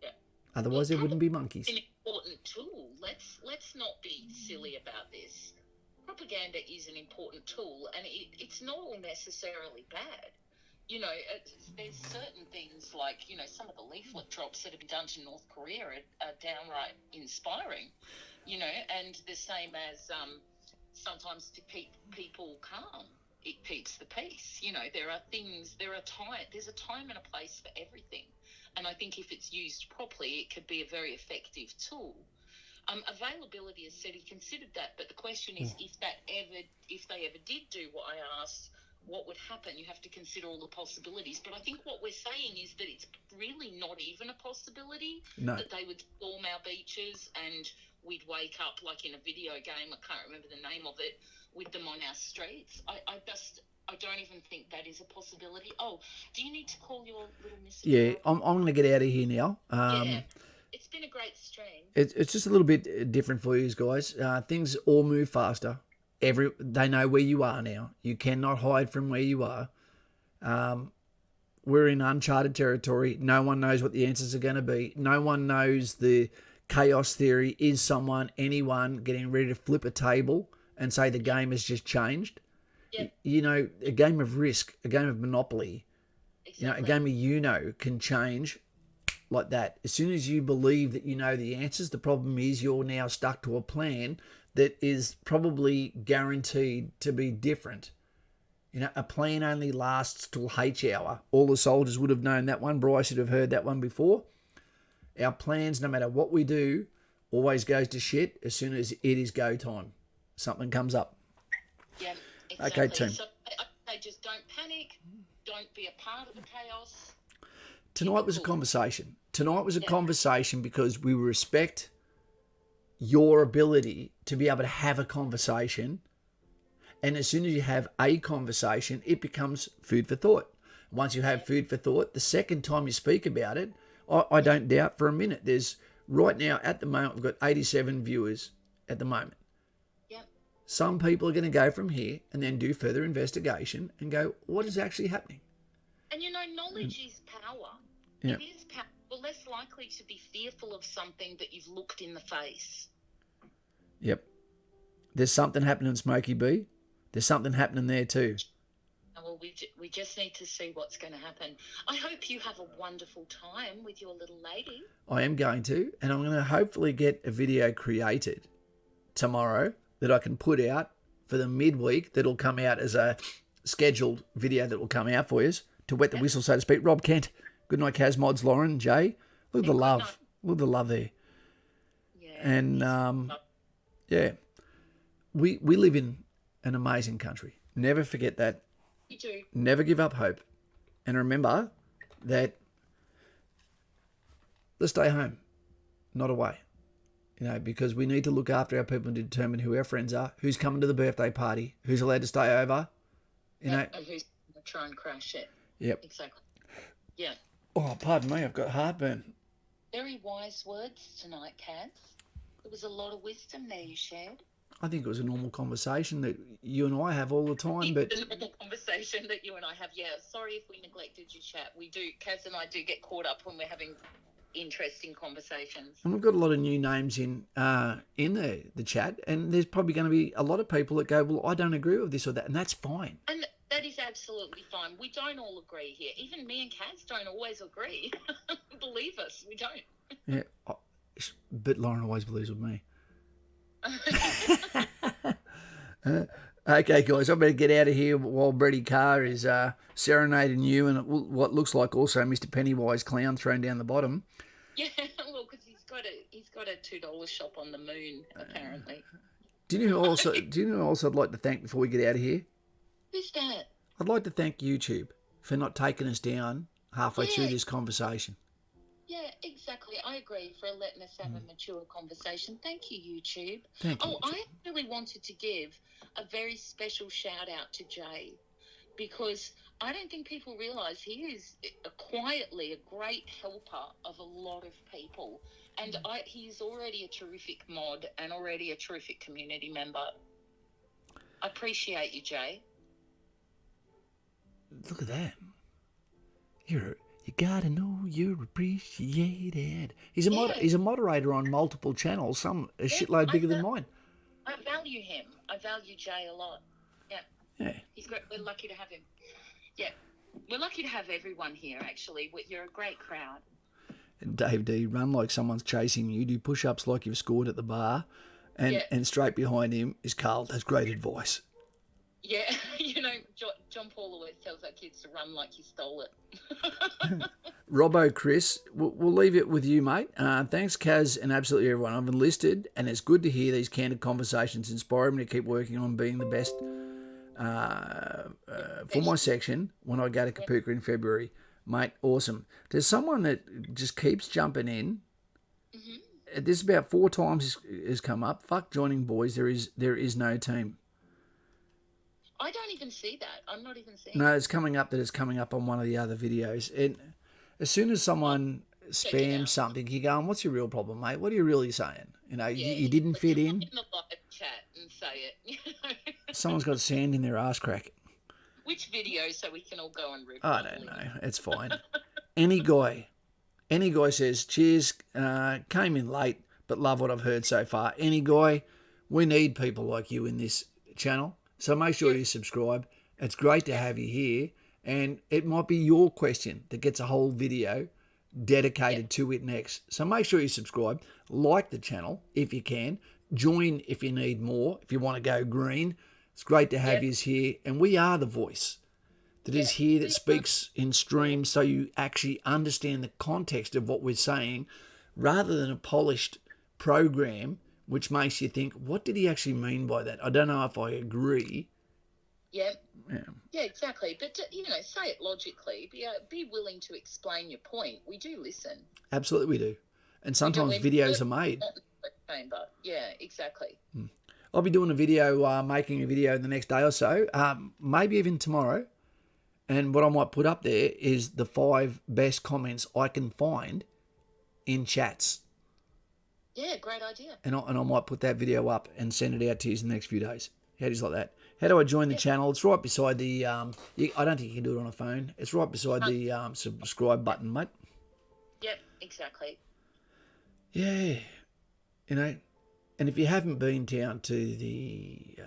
Yeah. Otherwise, there wouldn't be monkeys. An important tool. Let's not be silly about this. Propaganda is an important tool, and it's not all necessarily bad. You know, there's certain things like, you know, some of the leaflet drops that have been done to North Korea are downright inspiring. You know, and the same as sometimes to keep people calm, it keeps the peace. You know, there's a time and a place for everything. And I think if it's used properly, it could be a very effective tool. Availability, as said, he considered that, but the question is, if they ever did do what I asked, what would happen? You have to consider all the possibilities. But I think what we're saying is that it's really not even a possibility that they would storm our beaches and we'd wake up like in a video game, I can't remember the name of it, with them on our streets. I don't even think that is a possibility. Oh, do you need to call your little Mr. Yeah, I'm going to get out of here now. Yeah. It's been a great stream. It's just a little bit different for you guys. Things all move faster. They know where you are now. You cannot hide from where you are. We're in uncharted territory. No one knows what the answers are going to be. No one knows the chaos theory is anyone getting ready to flip a table and say the game has just changed. Yep. You know, a game of Risk, a game of Monopoly, Exactly. you know, a game of can change like that. As soon as you believe that you know the answers, the problem is you're now stuck to a plan that is probably guaranteed to be different. You know, a plan only lasts till H hour. All the soldiers would have known that one. Bryce would have heard that one before. Our plans, no matter what we do, always goes to shit as soon as it is go time. Something comes up. Yeah, exactly. Okay, team. So I just don't panic. Don't be a part of the chaos. Tonight was a conversation. Tonight was a conversation because we respect your ability to be able to have a conversation. And as soon as you have a conversation, it becomes food for thought. Once you have food for thought, the second time you speak about it, I don't doubt for a minute. There's right now at the moment, we've got 87 viewers at the moment. Yep. Some people are going to go from here and then do further investigation and go, what is actually happening? And you know, knowledge is power. Yeah. It is power. We're less likely to be fearful of something that you've looked in the face. Yep. There's something happening in Smoky B. There's something happening there too. Well, we just need to see what's going to happen. I hope you have a wonderful time with your little lady. I am going to, and I'm going to hopefully get a video created tomorrow that I can put out for the midweek that'll come out as a scheduled video that will come out for you to wet the whistle, so to speak. Rob Kent, good night, Kaz, Mods, Lauren, Jay. Look at the love. Look at the love there. Yeah. And, yeah, we live in an amazing country. Never forget that. You do. Never give up hope. And remember that let's stay home, not away. You know, because we need to look after our people and determine who our friends are, who's coming to the birthday party, who's allowed to stay over. You know, and who's going to try and crash it. Yep. Exactly. Yeah. Oh, pardon me, I've got heartburn. Very wise words tonight, Kaz. There was a lot of wisdom there you shared. I think it was a normal conversation that you and I have all the time, but the normal conversation that you and I have. Yeah, sorry if we neglected your chat. We do. Kaz and I do get caught up when we're having interesting conversations. And we've got a lot of new names in the chat, and there's probably going to be a lot of people that go, well, I don't agree with this or that, and that's fine. And that is absolutely fine. We don't all agree here. Even me and Kaz don't always agree. Believe us, we don't. Yeah, but Lauren always believes with me. Okay, guys, I better get out of here while Brady Carr is serenading you and what looks like also Mr. Pennywise Clown thrown down the bottom. Yeah, well, because he's got a $2 shop on the moon apparently. Do you know who also I'd like to thank before we get out of here? Who's that? I'd like to thank YouTube for not taking us down halfway through this conversation. Yeah, exactly. I agree, for letting us have a mature conversation. Thank you, YouTube. Thank you. I really wanted to give a very special shout out to Jay, because I don't think people realise he is quietly a great helper of a lot of people. And he's already a terrific mod and already a terrific community member. I appreciate you, Jay. Look at that. You gotta know you're appreciated. He's a moderator on multiple channels, some a shitload bigger than mine. I value him. I value Jay a lot. Yeah. He's great. We're lucky to have him. Yeah. We're lucky to have everyone here, actually. You're a great crowd. Dave D, run like someone's chasing you. Do push-ups like you've scored at the bar. And straight behind him is Carl. That's great advice. Yeah, John Paul always tells our kids to run like you stole it. Robbo, Chris, we'll leave it with you, mate. Thanks, Kaz, and absolutely everyone. I've enlisted, and it's good to hear these candid conversations inspire me to keep working on being the best for my section when I go to Kapuka in February. Mate, awesome. There's someone that just keeps jumping in. Mm-hmm. This about 4 times has come up. Fuck joining boys. There is no team. I don't even see that. I'm not even seeing. No, it's coming up on one of the other videos. And as soon as someone spams something, you're going, "What's your real problem, mate? What are you really saying? You didn't fit in." In the live chat and say it. Someone's got sand in their ass crack. Which video, so we can all go and rip? I don't know. It's fine. Any guy says, "Cheers, came in late, but love what I've heard so far." Any guy, we need people like you in this channel. So make sure you subscribe. It's great to have you here. And it might be your question that gets a whole video dedicated to it next. So make sure you subscribe. Like the channel if you can. Join if you need more. If you want to go green. It's great to have you here. And we are the voice that is here, that speaks in streams, so you actually understand the context of what we're saying, rather than a polished program which makes you think, what did he actually mean by that? I don't know if I agree. Yeah, exactly. But, say it logically. Be willing to explain your point. We do listen. Absolutely we do. And sometimes videos are made. Yeah, exactly. I'll be doing making a video in the next day or so, maybe even tomorrow. And what I might put up there is the 5 best comments I can find in chats. Yeah, great idea. And I might put that video up and send it out to you in the next few days. How do you like that? How do I join the channel? It's right beside the... I don't think you can do it on a phone. It's right beside the subscribe button, mate. Yep, exactly. Yeah. And if you haven't been down to the...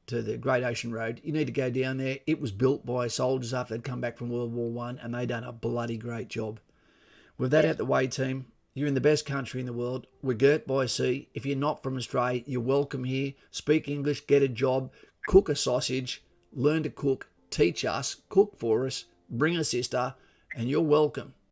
to the Great Ocean Road, you need to go down there. It was built by soldiers after they'd come back from World War I, and they done a bloody great job. With that out the way, team... You're in the best country in the world. We're girt by sea. If you're not from Australia, you're welcome here. Speak English, get a job, cook a sausage, learn to cook, teach us, cook for us, bring a sister, and you're welcome.